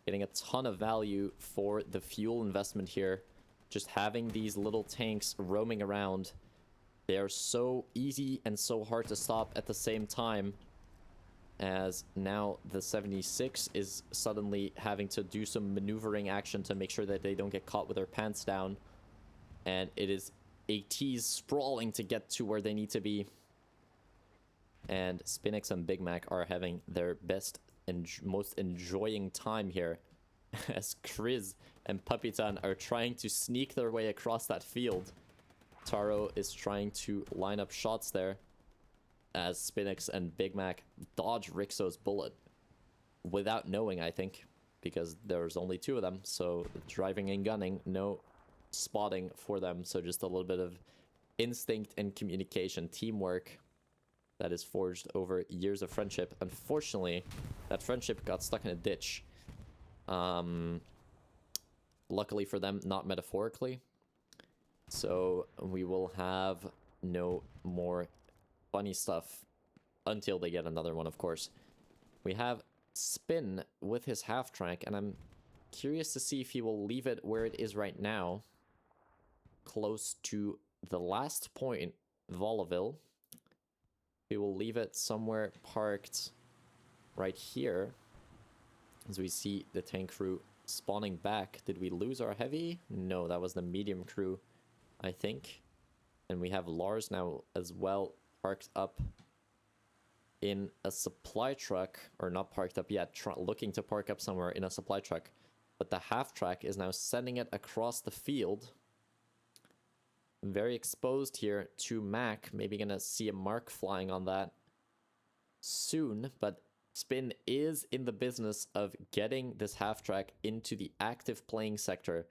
Getting a ton of value for the fuel investment here. Just having these little tanks roaming around. They are so easy and so hard to stop at the same time. As now the 76 is suddenly having to do some maneuvering action to make sure that they don't get caught with their pants down. And it is ATs sprawling to get to where they need to be. And Spinix and Big Mac are having their best and most enjoying time here. As Kriz and Papitan are trying to sneak their way across that field. Taro is trying to line up shots there. As Spinix and Big Mac dodge Rixo's bullet. Without knowing, I think. Because there's only 2 of them. So driving and gunning, no spotting for them, so just a little bit of instinct and communication, teamwork that is forged over years of friendship. Unfortunately, that friendship got stuck in a ditch. Luckily for them, not metaphorically. So we will have no more funny stuff until they get another one, of course. We have Spin with his half-track, and I'm curious to see if he will leave it where it is right now. Close to the last point, Volaville. We will leave it somewhere parked right here. As we see the tank crew spawning back. Did we lose our heavy? No, that was the medium crew, I think. And we have Lars now as well parked up in a supply truck. Or not parked up yet, looking to park up somewhere in a supply truck. But the half-track is now sending it across the field. Very exposed here to Mac. Maybe gonna see a mark flying on that soon. But Spin is in the business of getting this half-track into the active playing sector.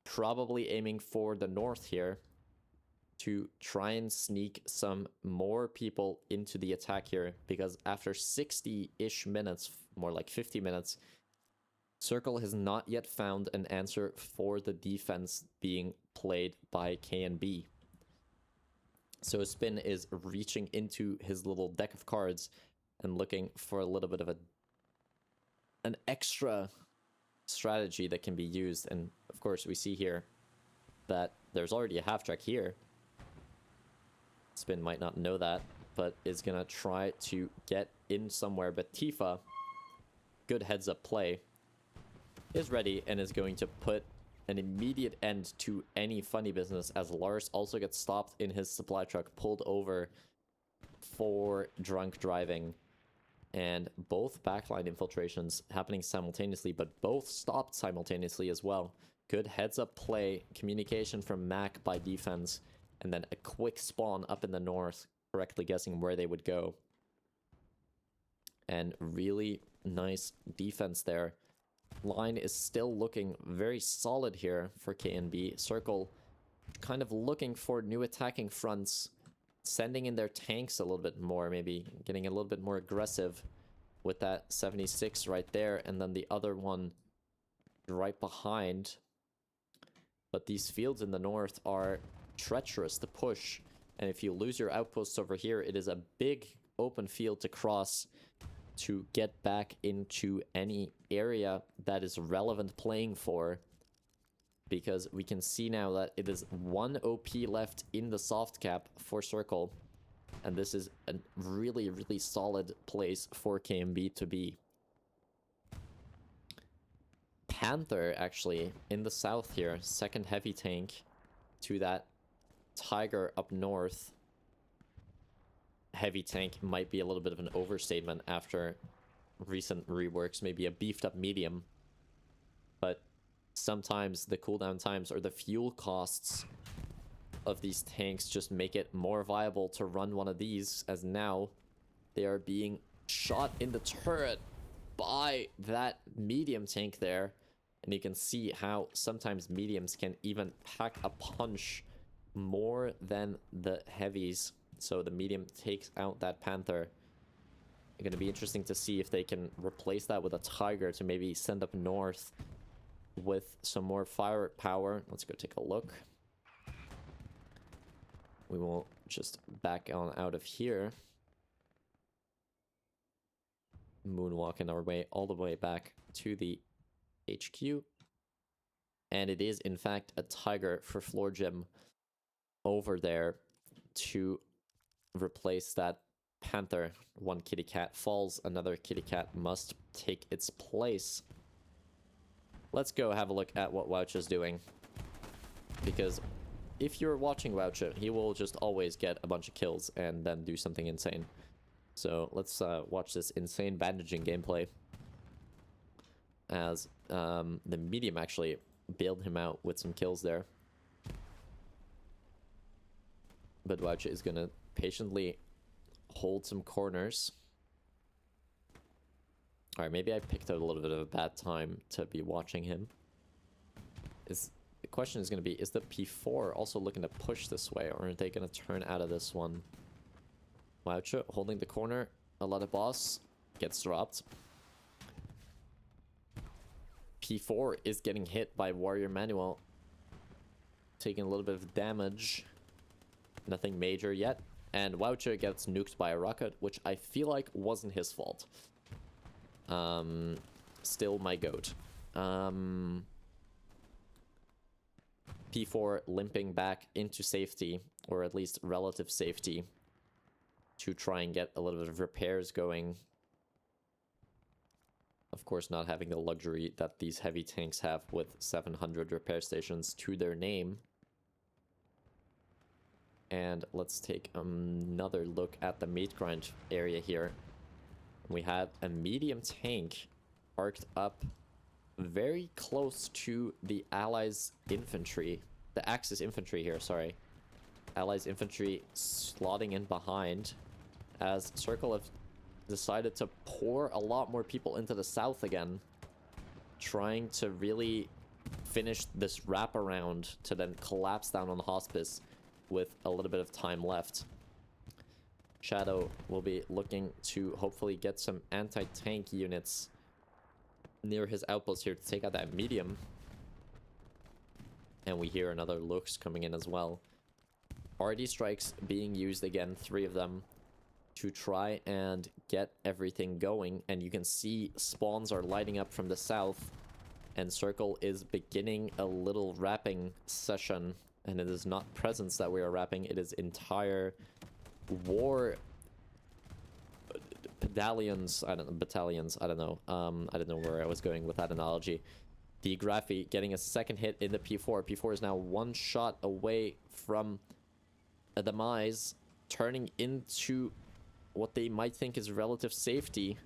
Probably aiming for the north here. To try and sneak some more people into the attack here. Because after 60-ish minutes, more like 50 minutes... Circle has not yet found an answer for the defense being played by KNB. So Spin is reaching into his little deck of cards and looking for a little bit of an extra strategy that can be used. And of course we see here that there's already a half-track here. Spin might not know that, but is gonna try to get in somewhere. But Tifa, good heads-up play, is ready and is going to put an immediate end to any funny business, as Lars also gets stopped in his supply truck, pulled over for drunk driving. And both backline infiltrations happening simultaneously, but both stopped simultaneously as well. Good heads-up play, communication from Mac by defense, and then a quick spawn up in the north, correctly guessing where they would go. And really nice defense there. Line is still looking very solid here for KNB. Circle kind of looking for new attacking fronts, sending in their tanks a little bit more, maybe getting a little bit more aggressive with that 76 right there, and then the other one right behind. But these fields in the north are treacherous to push, and if you lose your outposts over here, it is a big open field to cross to get back into any area that is relevant playing for. Because we can see now that it is 1 OP left in the soft cap for Circle. And this is a really, really solid place for KMB to be. Panther, actually, in the south here. Second heavy tank to that Tiger up north. Heavy tank might be a little bit of an overstatement after recent reworks. Maybe a beefed up medium. sometimes the cooldown times or the fuel costs of these tanks just make it more viable to run one of these, as now they are being shot in the turret by that medium tank there. And you can see how sometimes mediums can even pack a punch more than the heavies. So the medium takes out that Panther. It's going to be interesting to see if they can replace that with a Tiger to maybe send up north with some more firepower. Let's go take a look. We will just back on out of here. Moonwalking our way all the way back to the HQ. And it is, in fact, a Tiger for Floor Gym over there to replace that Panther. One kitty cat falls, another kitty cat must take its place. Let's go have a look at what Woucher's doing. Because if you're watching Woucher, he will just always get a bunch of kills and then do something insane. So let's watch this insane bandaging gameplay. As the medium actually bailed him out with some kills there. But Woucher is going to patiently hold some corners. Alright, maybe I picked out a little bit of a bad time to be watching him. The question is going to be, is the P4 also looking to push this way, or are they going to turn out of this one? Woucher holding the corner. A lot of boss gets dropped. P4 is getting hit by Warrior Manuel. Taking a little bit of damage. Nothing major yet. And Woucher gets nuked by a rocket, which I feel like wasn't his fault. Still my goat. P4 limping back into safety, or at least relative safety, to try and get a little bit of repairs going. Of course, not having the luxury that these heavy tanks have with 700 repair stations to their name. And let's take another look at the meat grind area here. We have a medium tank parked up very close to the Allies infantry. The Axis infantry here, sorry. Allies infantry slotting in behind, as Circle have decided to pour a lot more people into the south again, trying to really finish this wraparound to then collapse down on the Hospice with a little bit of time left. Shadow will be looking to hopefully get some anti-tank units near his outpost here to take out that medium. And we hear another Lux coming in as well. RD strikes being used again, 3 of them, to try and get everything going. And you can see spawns are lighting up from the south, and Circle is beginning a little wrapping session. And it is not presence that we are wrapping, it is entire war battalions, I don't know. I don't know where I was going with that analogy. The Graphy getting a second hit in the P4. P4 is now 1 shot away from a demise, turning into what they might think is relative safety,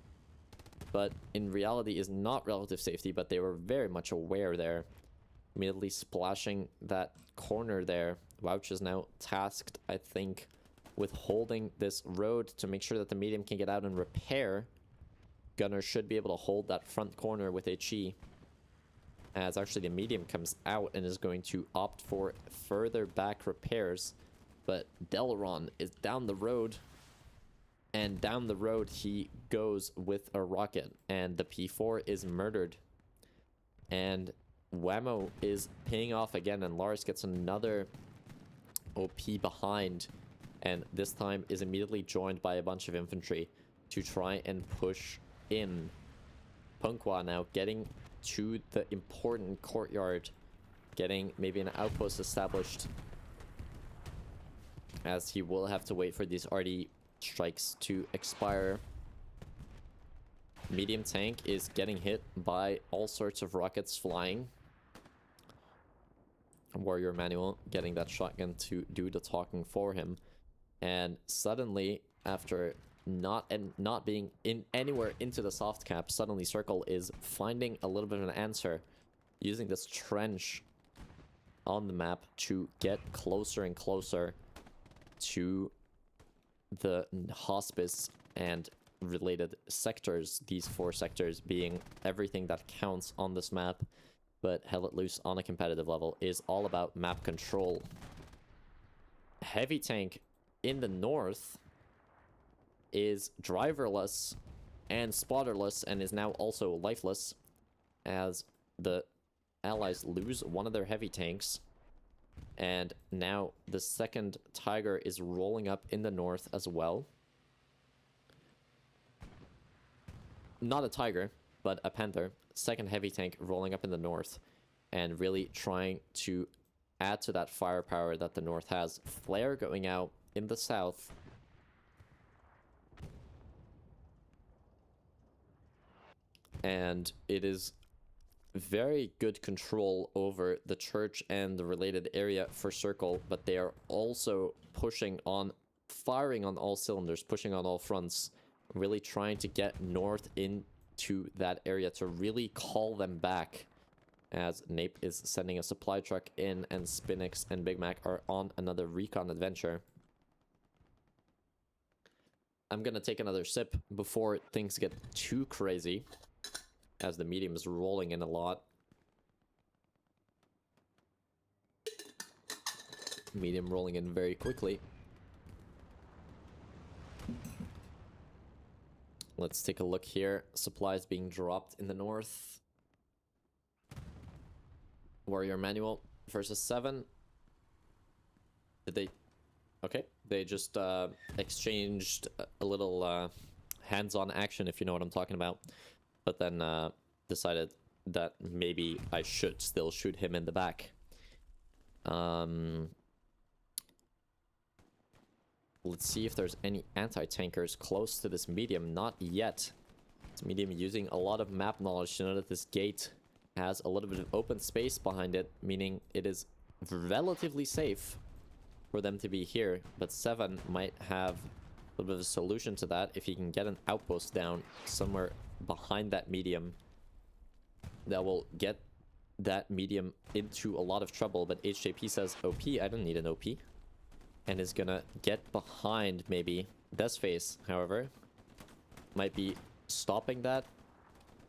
but in reality is not relative safety, but they were very much aware there. Immediately splashing that corner there. Wouch is now tasked, I think, with holding this road to make sure that the medium can get out and repair. Gunner should be able to hold that front corner with HE, as actually the medium comes out and is going to opt for further back repairs. But Delaron is down the road, and down the road he goes with a rocket, and the P4 is murdered. And Whammo is paying off again, and Lars gets another OP behind, and this time is immediately joined by a bunch of infantry to try and push in. Punkwa now getting to the important courtyard, getting maybe an outpost established, as he will have to wait for these RD strikes to expire. Medium tank is getting hit by all sorts of rockets flying. Warrior Manual getting that shotgun to do the talking for him. And suddenly, after not being in anywhere into the soft cap, suddenly Circle is finding a little bit of an answer. using this trench on the map to get closer and closer to the Hospice and related sectors, these 4 sectors being everything that counts on this map, but Hell It Loose on a competitive level is all about map control. Heavy tank in the north is driverless and spotterless and is now also lifeless as the allies lose one of their heavy tanks. And now the second Tiger is rolling up in the north as well. Not a Tiger, but a Panther. Second heavy tank rolling up in the north and really trying to add to that firepower that the north has. Flare going out in the south. And it is very good control over the church and the related area for Circle, but they are also pushing on, firing on all cylinders, pushing on all fronts, really trying to get north into that area to really call them back, as Nape is sending a supply truck in and Spinix and Big Mac are on another recon adventure. I'm gonna take another sip before things get too crazy, as the medium is rolling in a lot. Medium rolling in very quickly. Let's take a look here. Supplies being dropped in the north. Warrior Manual versus 7. Did they... Okay, they just exchanged a little hands-on action, if you know what I'm talking about. But then decided that maybe I should still shoot him in the back. Let's see if there's any anti-tankers close to this medium. Not yet. This medium using a lot of map knowledge to know that this gate has a little bit of open space behind it, meaning it is relatively safe for them to be here. But 7 might have a little bit of a solution to that if he can get an outpost down somewhere behind that medium that will get that medium into a lot of trouble. But HJP says, OP, I don't need an OP. And is gonna get behind, maybe. Deathface, however, might be stopping that.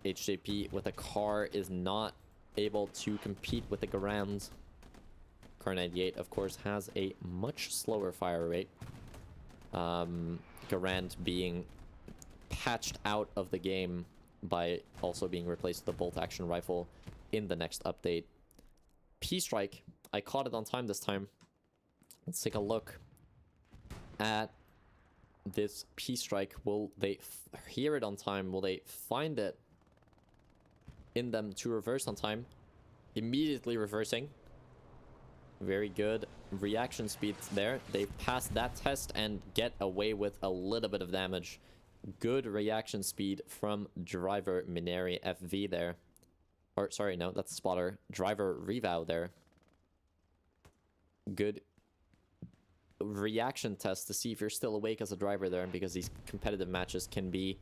HJP with a car is not able to compete with the Garand. Car 98, of course, has a much slower fire rate. Garand being patched out of the game by also being replaced with the bolt action rifle in the next update. P-Strike, I caught it on time this time. Let's take a look at this P-Strike. Will they hear it on time? Will they find it in them to reverse on time? Immediately reversing. Very good reaction speed there. They pass that test and get away with a little bit of damage. Good reaction speed from driver Mineri FV there. Or, sorry, no, that's spotter. Driver Revow there. Good reaction test to see if you're still awake as a driver there, because these competitive matches can be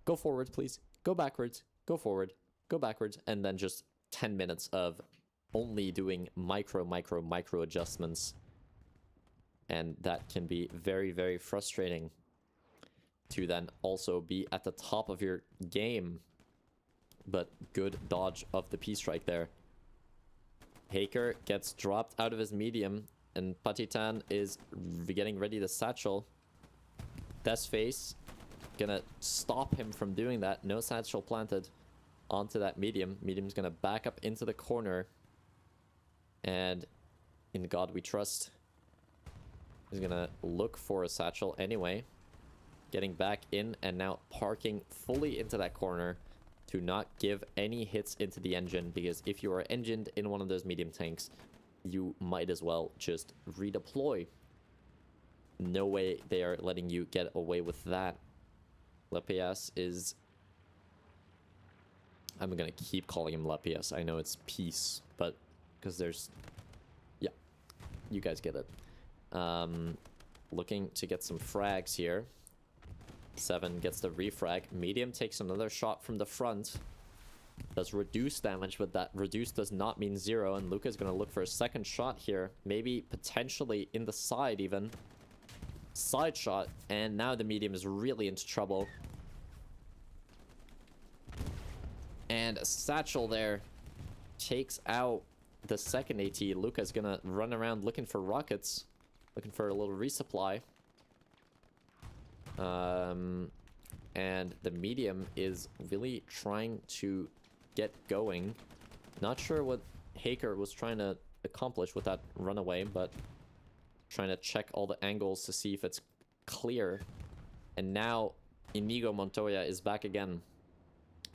go forward, please, go backwards, go forward, go backwards, and then just 10 minutes of only doing micro adjustments. And that can be very, very frustrating to then also be at the top of your game. But good dodge of the P-Strike there. Haker gets dropped out of his medium, and Patitan is getting ready to satchel. Deathface gonna stop him from doing that. No satchel planted onto that medium. Medium's gonna back up into the corner. And in God we trust. He's gonna look for a satchel anyway. Getting back in and now parking fully into that corner to not give any hits into the engine, because if you are engined in one of those medium tanks, you might as well just redeploy. No way they are letting you get away with that. Lepias is... I'm gonna keep calling him Lepias. I know it's Peace, but because there's... Yeah, you guys get it. Looking to get some frags here. 7 gets the refrag. Medium takes another shot from the front. does reduce damage, but that reduce does not mean 0, and Luca's gonna look for a second shot here. Maybe potentially in the side even. Side shot, and now the medium is really into trouble. And a satchel there takes out the second AT. Luca's gonna run around looking for rockets, looking for a little resupply. And the medium is really trying to get going. Not sure what Haker was trying to accomplish with that runaway, but trying to check all the angles to see if it's clear. And now Inigo Montoya is back again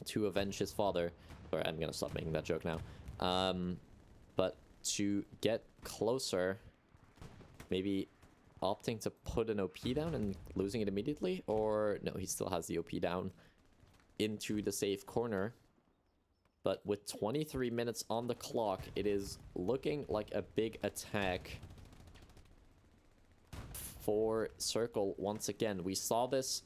to avenge his father. Sorry, I'm gonna stop making that joke now. But to get closer, maybe opting to put an OP down and losing it immediately, or no, he still has the OP down into the safe corner. But with 23 minutes on the clock, it is looking like a big attack for Circle once again. We saw this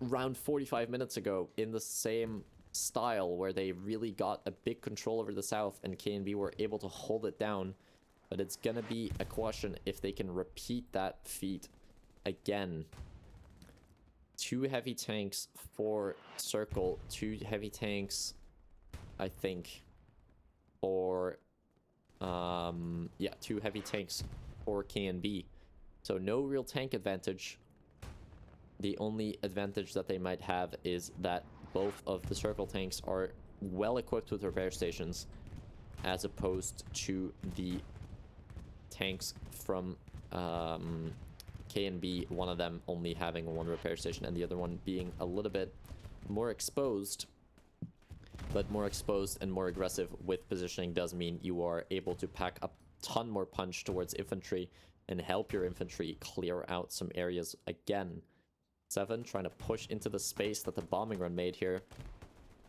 around 45 minutes ago in the same style, where they really got a big control over the south and KNB were able to hold it down. But it's gonna be a question if they can repeat that feat again. 2 heavy tanks for Circle, 2 heavy tanks, I think, or yeah, 2 heavy tanks for KNB. So no real tank advantage. The only advantage that they might have is that both of the Circle tanks are well equipped with repair stations, as opposed to the tanks from KNB, one of them only having 1 repair station and the other one being a little bit more exposed. But more exposed and more aggressive with positioning does mean you are able to pack a ton more punch towards infantry and help your infantry clear out some areas again. 7 trying to push into the space that the bombing run made here,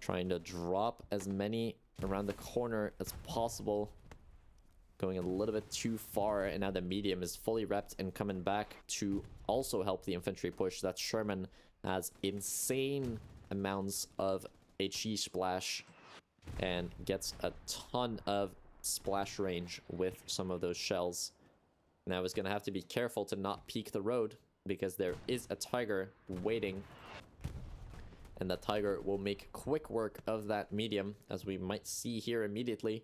trying to drop as many around the corner as possible. Going a little bit too far, and now the medium is fully repped and coming back to also help the infantry push. That Sherman has insane amounts of HE splash and gets a ton of splash range with some of those shells. Now is going to have to be careful to not peek the road, because there is a Tiger waiting. And the Tiger will make quick work of that medium, as we might see here immediately.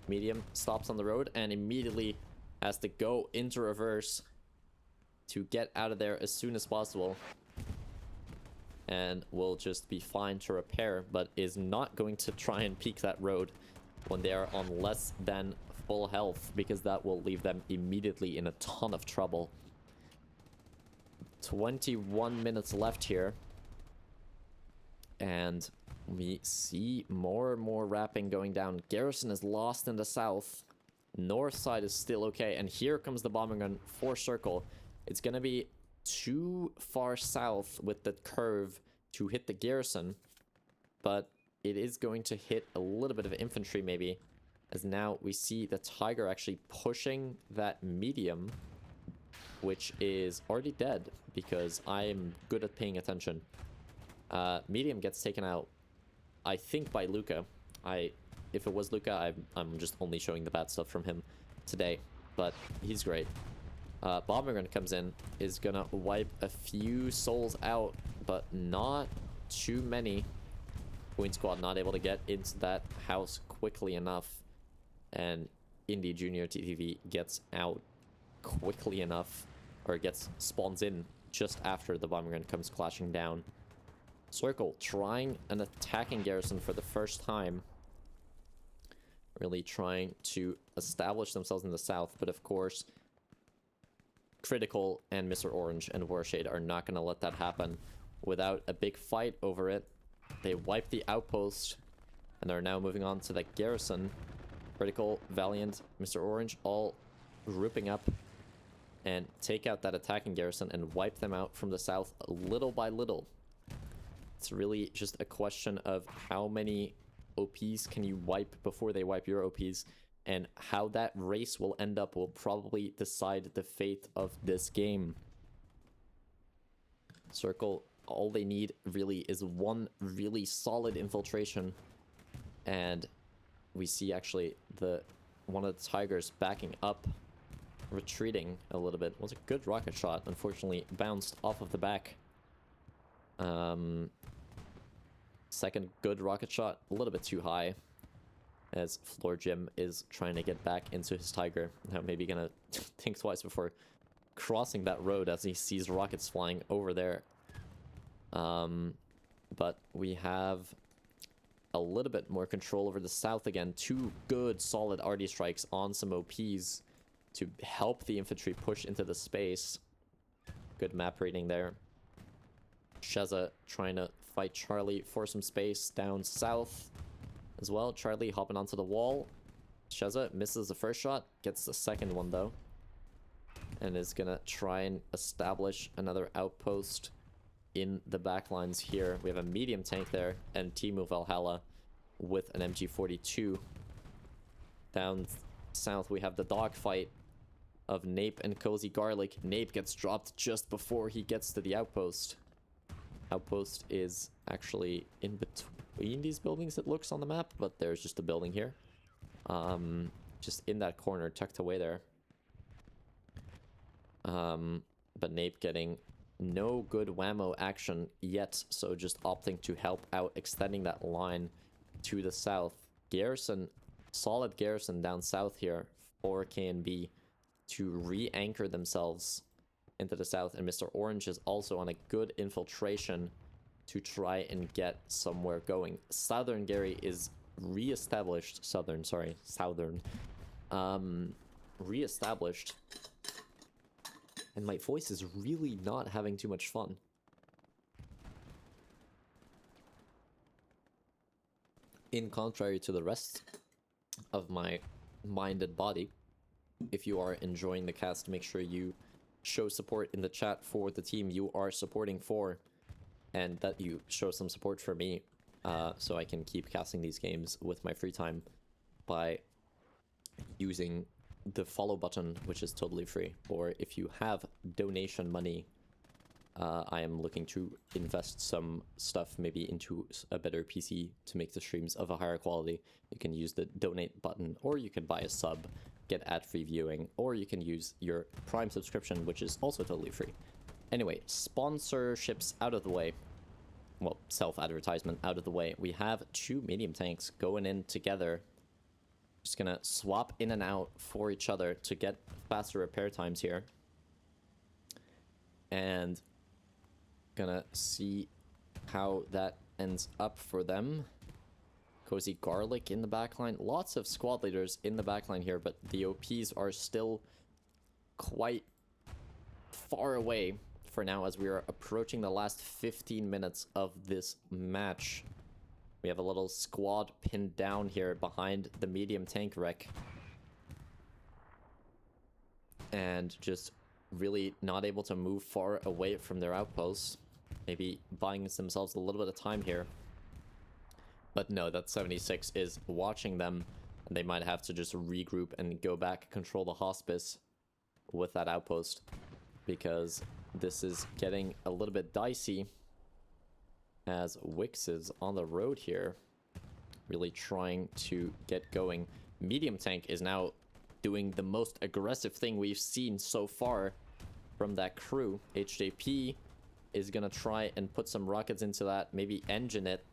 Medium stops on the road and immediately has to go into reverse to get out of there as soon as possible. And will just be fine to repair, but is not going to try and peek that road when they are on less than full health, because that will leave them immediately in a ton of trouble. 21 minutes left here. And we see more and more wrapping going down. Garrison is lost in the south. North side is still okay. And here comes the bombing run for Circle. It's going to be too far south with the curve to hit the garrison. But it is going to hit a little bit of infantry maybe. As now we see the Tiger actually pushing that medium, which is already dead because I am good at paying attention. Medium gets taken out, I think, by Luca. If it was Luca, I'm just only showing the bad stuff from him today, but he's great. Bomber Gun comes in, is gonna wipe a few souls out, but not too many. Queen Squad not able to get into that house quickly enough, and Indy Junior TTV gets out quickly enough, or spawns in just after the Bomber Gun comes clashing down. Circle trying an attacking garrison for the first time. Really trying to establish themselves in the south, but of course, Critical and Mr. Orange and Warshade are not going to let that happen without a big fight over it. They wipe the outpost and are now moving on to the garrison. Critical, Valiant, Mr. Orange all grouping up and take out that attacking garrison and wipe them out from the south little by little. It's really just a question of how many OPs can you wipe before they wipe your OPs, and how that race will end up will probably decide the fate of this game. Circle all they need really is one really solid infiltration. And we see actually one of the Tigers backing up, retreating a little bit. It was a good rocket shot, unfortunately bounced off of the back. Second good rocket shot, a little bit too high, as Floor Jim is trying to get back into his Tiger. Now maybe gonna think twice before crossing that road as he sees rockets flying over there. But we have a little bit more control over the south again. Two good solid RD strikes on some OPs to help the infantry push into the space. Good map reading there. Sheza trying to fight Charlie for some space down south as well. Charlie hopping onto the wall. Sheza misses the first shot, gets the second one though, and is gonna try and establish another outpost in the backlines here. We have a medium tank there and Timu Valhalla with an MG42. Down south we have the dogfight of Nape and Cozy Garlic. Nape gets dropped just before he gets to the outpost. Outpost is actually in between these buildings, it looks on the map, but there's just a building here. Just in that corner, tucked away there. But Nape getting no good whammo action yet, so just opting to help out, extending that line to the south. Garrison, solid garrison down south here for KNB to re-anchor themselves into the south, and Mr. Orange is also on a good infiltration to try and get somewhere going. Southern Gary is re-established. Southern re-established, and my voice is really not having too much fun. In contrary to the rest of my mind and body, if you are enjoying the cast, make sure you show support in the chat for the team you are supporting for, and that you show some support for me, so I can keep casting these games with my free time by using the follow button, which is totally free. Or if you have donation money, I am looking to invest some stuff maybe into a better PC to make the streams of a higher quality. You can use the donate button, or you can buy a sub, get ad-free viewing, or you can use your Prime subscription, which is also totally free. Anyway, sponsorships out of the way. Well, self-advertisement out of the way. We have two medium tanks going in together. Just gonna swap in and out for each other to get faster repair times here. And gonna see how that ends up for them. Cozy Garlic in the backline. Lots of squad leaders in the backline here, but the OPs are still quite far away for now as we are approaching the last 15 minutes of this match. We have a little squad pinned down here behind the medium tank wreck. And just really not able to move far away from their outposts. Maybe buying themselves a little bit of time here. But no, that 76 is watching them, and they might have to just regroup and go back, control the hospice with that outpost, because this is getting a little bit dicey as Wix is on the road here, really trying to get going. Medium tank is now doing the most aggressive thing we've seen so far from that crew. HJP is gonna try and put some rockets into that, maybe engine it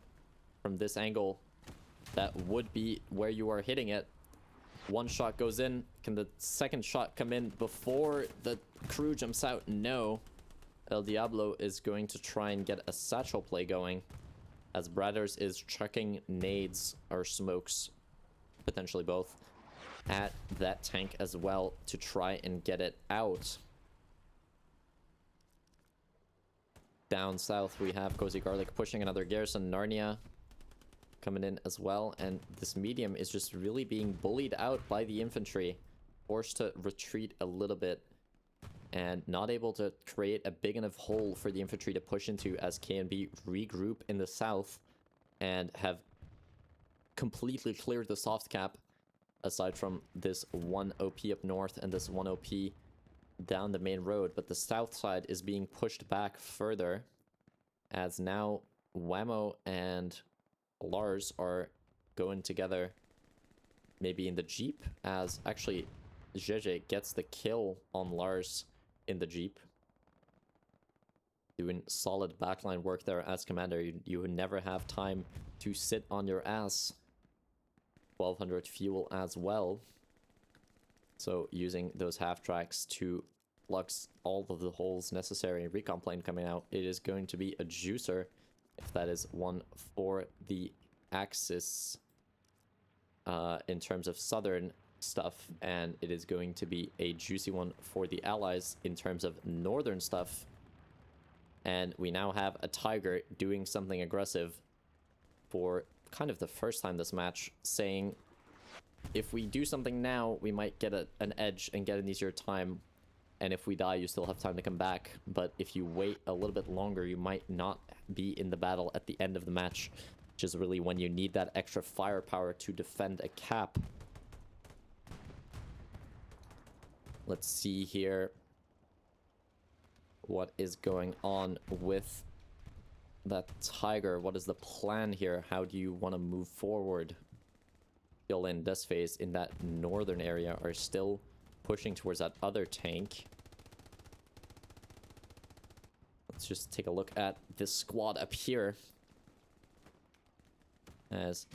from this angle. That would be where you are hitting it. One shot goes in. Can the second shot come in before the crew jumps out? No. El Diablo is going to try and get a satchel play going, as Bradders is chucking nades or smokes, potentially both, at that tank as well to try and get it out. Down south we have Cozy Garlic pushing another garrison. Narnia coming in as well, and this medium is just really being bullied out by the infantry, forced to retreat a little bit and not able to create a big enough hole for the infantry to push into as KNB regroup in the south and have completely cleared the soft cap, aside from this one OP up north and this one OP down the main road. But the south side is being pushed back further as now Whammo and Lars are going together, maybe in the Jeep, as actually Jeje gets the kill on Lars in the Jeep. Doing solid backline work there as commander. You never have time to sit on your ass. 1200 fuel as well. So using those half tracks to flux all of the holes necessary. Recon plane coming out. It is going to be a juicer, if that is one for the Axis in terms of southern stuff, and it is going to be a juicy one for the Allies in terms of northern stuff. And we now have a Tiger doing something aggressive for kind of the first time this match, saying if we do something now, we might get an edge and get an easier time. And if we die, you still have time to come back. But if you wait a little bit longer, you might not be in the battle at the end of the match, which is really when you need that extra firepower to defend a cap. Let's see here what is going on with that Tiger. What is the plan here? How do you want to move forward? Still in this phase in that northern area are still pushing towards that other tank. Let's just take a look at this squad up here, as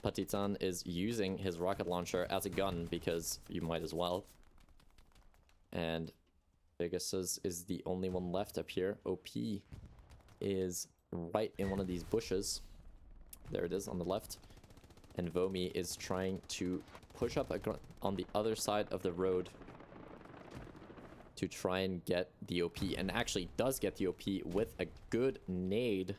Patitan is using his rocket launcher as a gun, because you might as well. And Pegasus is the only one left up here. OP is right in one of these bushes. There it is on the left. And Vomi is trying to push up on the other side of the road to try and get the OP. And actually does get the OP with a good nade.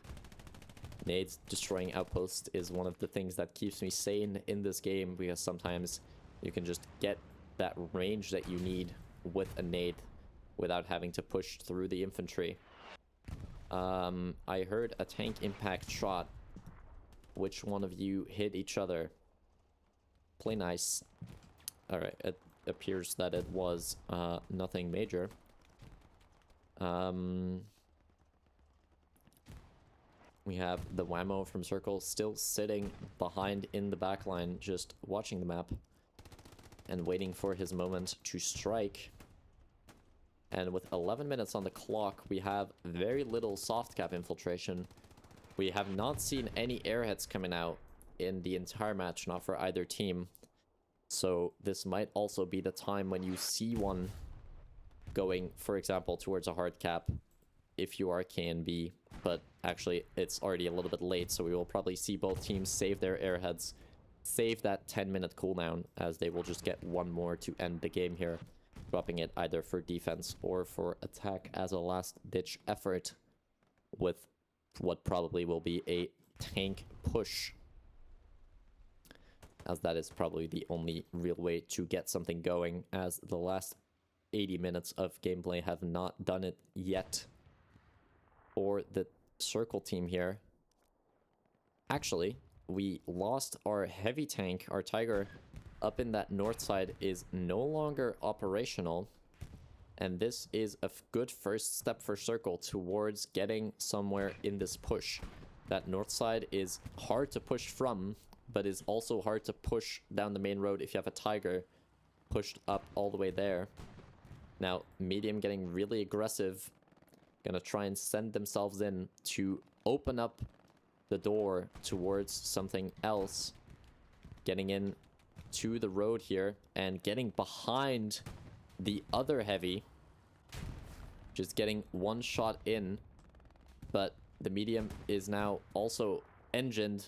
Nades destroying outpost is one of the things that keeps me sane in this game, because sometimes you can just get that range that you need with a nade without having to push through the infantry. I heard a tank impact shot. Which one of you hit each other? Play nice. Alright, it appears that it was nothing major. We have the Whammo from Circle still sitting behind in the backline, just watching the map and waiting for his moment to strike. And with 11 minutes on the clock, we have very little soft cap infiltration. We have not seen any airheads coming out in the entire match, not for either team. So this might also be the time when you see one going, for example, towards a hard cap if you are KNB. But actually, it's already a little bit late, so we will probably see both teams save their airheads, save that 10-minute cooldown, as they will just get one more to end the game here, dropping it either for defense or for attack as a last-ditch effort with what probably will be a tank push, as that is probably the only real way to get something going, as the last 80 minutes of gameplay have not done it yet. For the Circle team here, actually, we lost our heavy tank. Our Tiger up in that north side is no longer operational. And this is a good first step for Circle towards getting somewhere in this push. That north side is hard to push from, but is also hard to push down the main road if you have a Tiger pushed up all the way there. Now, medium getting really aggressive. Gonna try and send themselves in to open up the door towards something else. Getting in to the road here and getting behind the other heavy. Just getting one shot in. But the medium is now also engined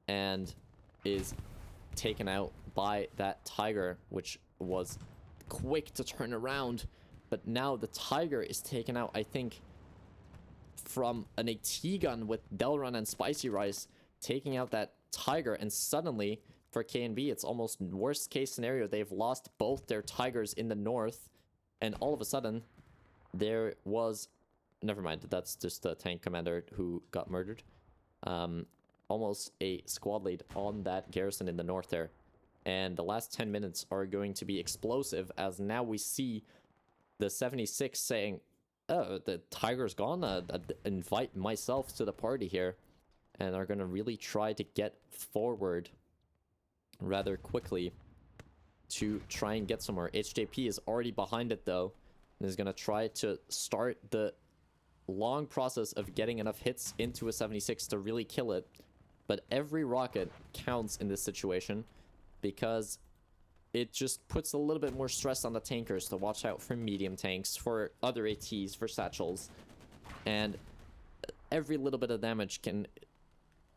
and is taken out by that Tiger, which was quick to turn around. But now the Tiger is taken out, I think, from an AT gun with Delrun and Spicy Rice, taking out that Tiger. And suddenly, for KNB, it's almost worst case scenario. They've lost both their Tigers in the north. And all of a sudden, there was... Never mind, that's just the tank commander who got murdered. Almost a squad lead on that garrison in the north there. And the last 10 minutes are going to be explosive, as now we see the 76 saying, oh, the Tiger's gone. Invite myself to the party here, and are gonna really try to get forward rather quickly to try and get somewhere. HJP is already behind it though, and is gonna try to start the long process of getting enough hits into a 76 to really kill it. But every rocket counts in this situation because it just puts a little bit more stress on the tankers to watch out for medium tanks, for other ATs, for satchels. And every little bit of damage can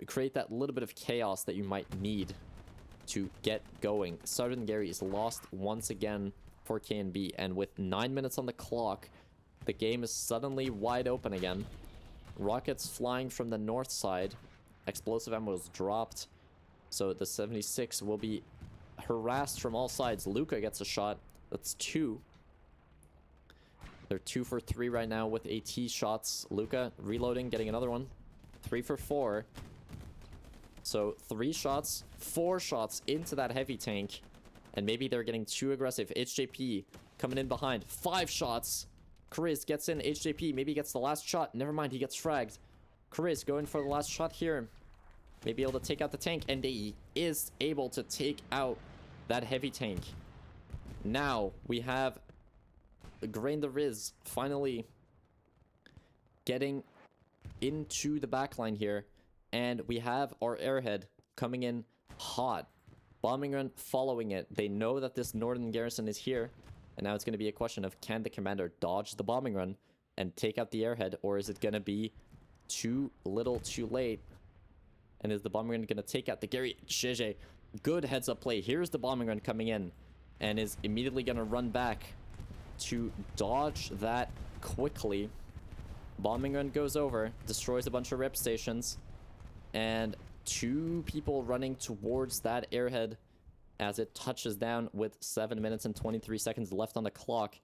create that little bit of chaos that you might need to get going. Southern Gary is lost once again for KNB, and with 9 minutes on the clock, the game is suddenly wide open again. Rockets flying from the north side. Explosive ammo is dropped, so the 76 will be harassed from all sides. Luca gets a shot. That's 2. They're 2 for 3 right now with AT shots. Luca reloading, getting another one. 3 for 4. So 3 shots, 4 shots into that heavy tank. And maybe they're getting too aggressive. HJP coming in behind. 5 shots. Chris gets in. HJP maybe gets the last shot. Never mind, he gets fragged. Chris going for the last shot here. Maybe able to take out the tank. And he is able to take out that heavy tank. Now we have Grain the Riz finally getting into the backline here. And we have our airhead coming in hot. Bombing run following it. They know that this northern garrison is here. And now it's going to be a question of, can the commander dodge the bombing run and take out the airhead? Or is it going to be too little too late? And is the bombing run going to take out the Gary? JJ, good heads up play. Here's the bombing run coming in. And is immediately going to run back to dodge that quickly. Bombing run goes over. Destroys a bunch of rep stations. And 2 people running towards that airhead as it touches down with 7 minutes and 23 seconds left on the clock.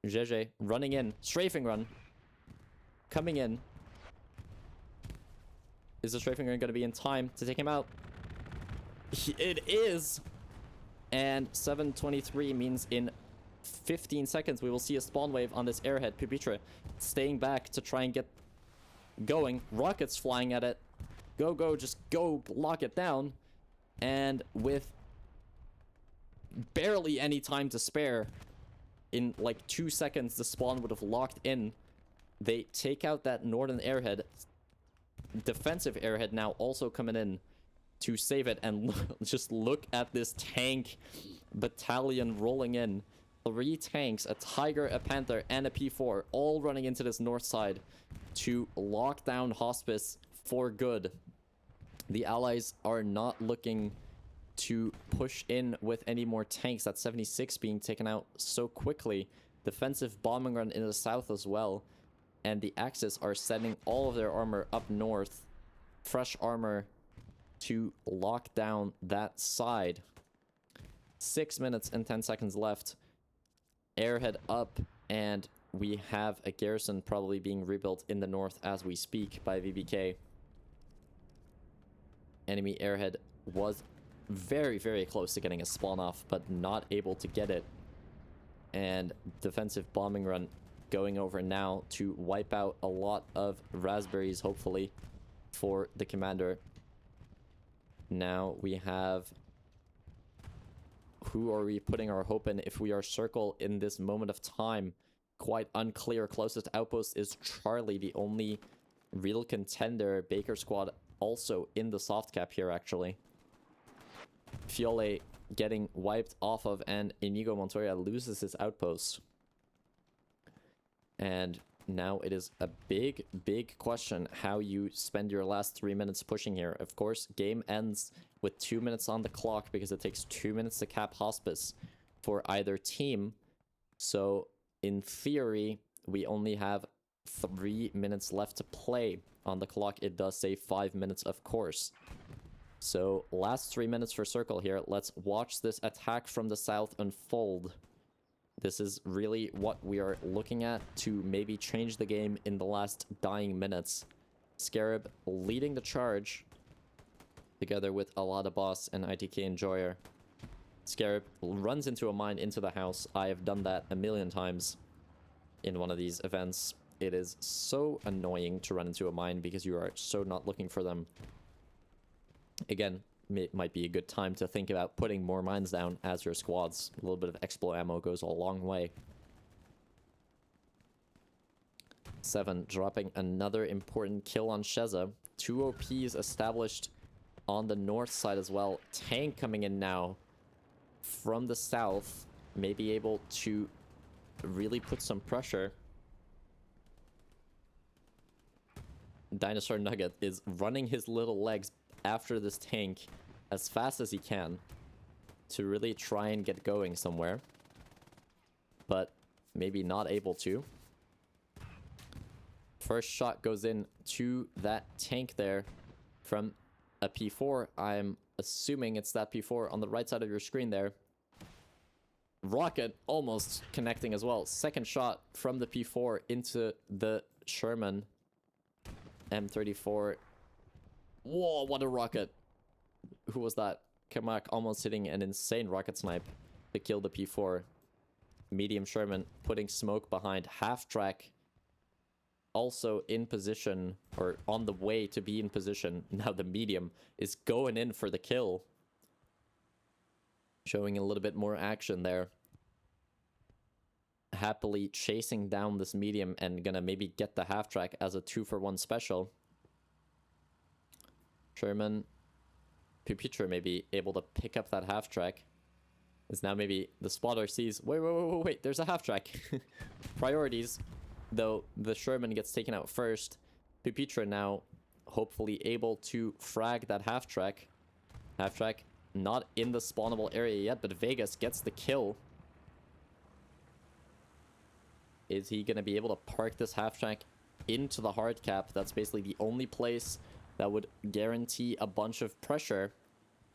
JJ running in. Strafing run. Coming in. Is the strafing run going to be in time to take him out? It is! And 7:23 means in 15 seconds we will see a spawn wave on this airhead. Pipitra staying back to try and get going. Rockets flying at it. Go, go, just go lock it down. And with barely any time to spare, in like 2 seconds the spawn would have locked in. They take out that northern airhead. Defensive airhead now also coming in to save it. And just look at this tank battalion rolling in. 3 tanks, a Tiger, a Panther, and a P4, all running into this north side to lock down Hospice for good. The allies are not looking to push in with any more tanks. That 76 being taken out so quickly. Defensive bombing run in the south as well. And the Axis are sending all of their armor up north. Fresh armor to lock down that side. 6 minutes and 10 seconds left. Airhead up, and we have a garrison probably being rebuilt in the north as we speak by VBK. Enemy airhead was very, very close to getting a spawn off, but not able to get it. And defensive bombing run going over now to wipe out a lot of raspberries, hopefully, for the commander. Now we have... Who are we putting our hope in if we are circle in this moment of time? Quite unclear. Closest outpost is Charlie, the only real contender. Baker squad also in the soft cap here, actually. Fiole getting wiped off of, and Inigo Montoya loses his outpost. And now it is a big, big question how you spend your last 3 minutes pushing here. Of course, game ends with 2 minutes on the clock because it takes 2 minutes to cap Hospice for either team. So, in theory, we only have 3 minutes left to play on the clock. It does say 5 minutes, of course. So, last 3 minutes for Circle here. Let's watch this attack from the south unfold. This is really what we are looking at to maybe change the game in the last dying minutes. Scarab leading the charge together with Alada Boss and ITK Enjoyer. Scarab runs into a mine into the house. I have done that a million times in one of these events. it is so annoying to run into a mine because you are so not looking for them. Again, it might be a good time to think about putting more mines down as your squads. A little bit of explo ammo goes a long way. 7 dropping another important kill on Sheza. 2 OPs established on the north side as well. Tank coming in now from the south. May be able to really put some pressure. Dinosaur Nugget is running his little legs after this tank as fast as he can to really try and get going somewhere, but maybe not able to. First shot goes in to that tank there from a P4. I'm assuming it's that P4 on the right side of your screen there. Rocket almost connecting as well. Second shot from the P4 into the Sherman M34. Whoa, what a rocket. Who was that? Kamak almost hitting an insane rocket snipe to kill the P4. Medium Sherman putting smoke behind. Half track also in position, or on the way to be in position. Now the medium is going in for the kill. Showing a little bit more action there. Happily chasing down this medium and gonna maybe get the half track as a 2-for-1 special. Sherman, Pupitre may be able to pick up that half track. Is now maybe the spotter sees, wait, there's a half track. Priorities, though the Sherman gets taken out first. Pupitre now hopefully able to frag that half track. Half track not in the spawnable area yet, but Vegas gets the kill. Is he going to be able to park this half track into the hard cap? That's basically the only place that would guarantee a bunch of pressure.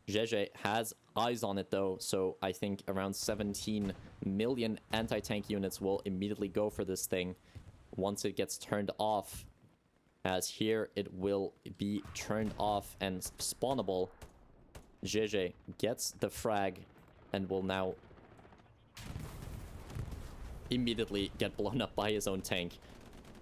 Jeje has eyes on it though, so I think around 17 million anti-tank units will immediately go for this thing once it gets turned off. As here it will be turned off and spawnable. Jeje gets the frag and will now immediately get blown up by his own tank.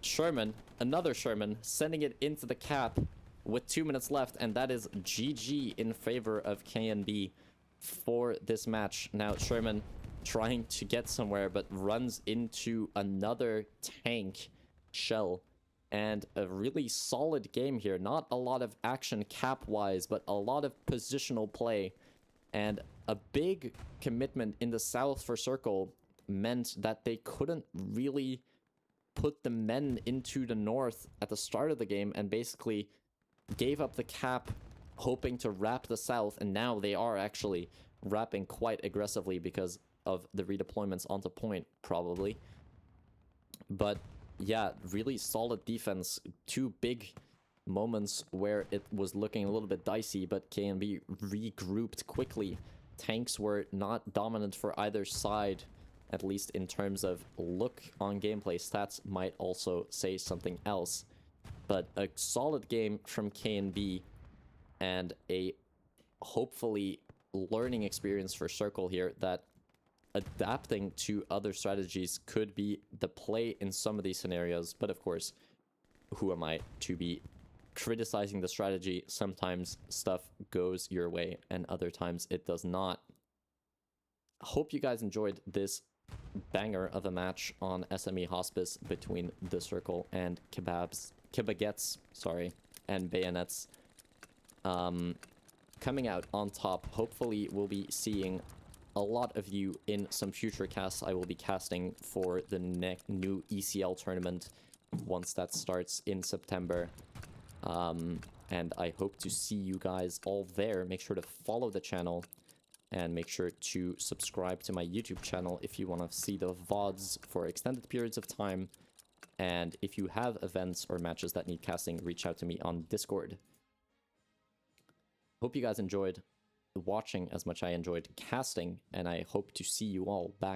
Sherman, another Sherman, sending it into the cap with 2 minutes left, and that is GG in favor of KNB for this match. Now Sherman trying to get somewhere, but runs into another tank shell. And a really solid game here. Not a lot of action cap-wise, but a lot of positional play. And a big commitment in the south for Circle meant that they couldn't really put the men into the north at the start of the game and basically gave up the cap, hoping to wrap the south. And now they are actually wrapping quite aggressively because of the redeployments onto point, probably. But yeah, really solid defense. 2 big moments where it was looking a little bit dicey, but KNB regrouped quickly. Tanks were not dominant for either side, at least in terms of look on gameplay. Stats might also say something else. But a solid game from KNB and a hopefully learning experience for Circle here that adapting to other strategies could be the play in some of these scenarios. But of course, who am I to be criticizing the strategy? Sometimes stuff goes your way and other times it does not. Hope you guys enjoyed this banger of a match on SME Hospice between the Circle and Kibaguettes, sorry, and Bayonets. Coming out on top, hopefully we'll be seeing a lot of you in some future casts. I will be casting for the new ECL tournament once that starts in September. And I hope to see you guys all there. Make sure to follow the channel and make sure to subscribe to my YouTube channel if you want to see the VODs for extended periods of time. And if you have events or matches that need casting, reach out to me on Discord. Hope you guys enjoyed watching as much as I enjoyed casting, and I hope to see you all back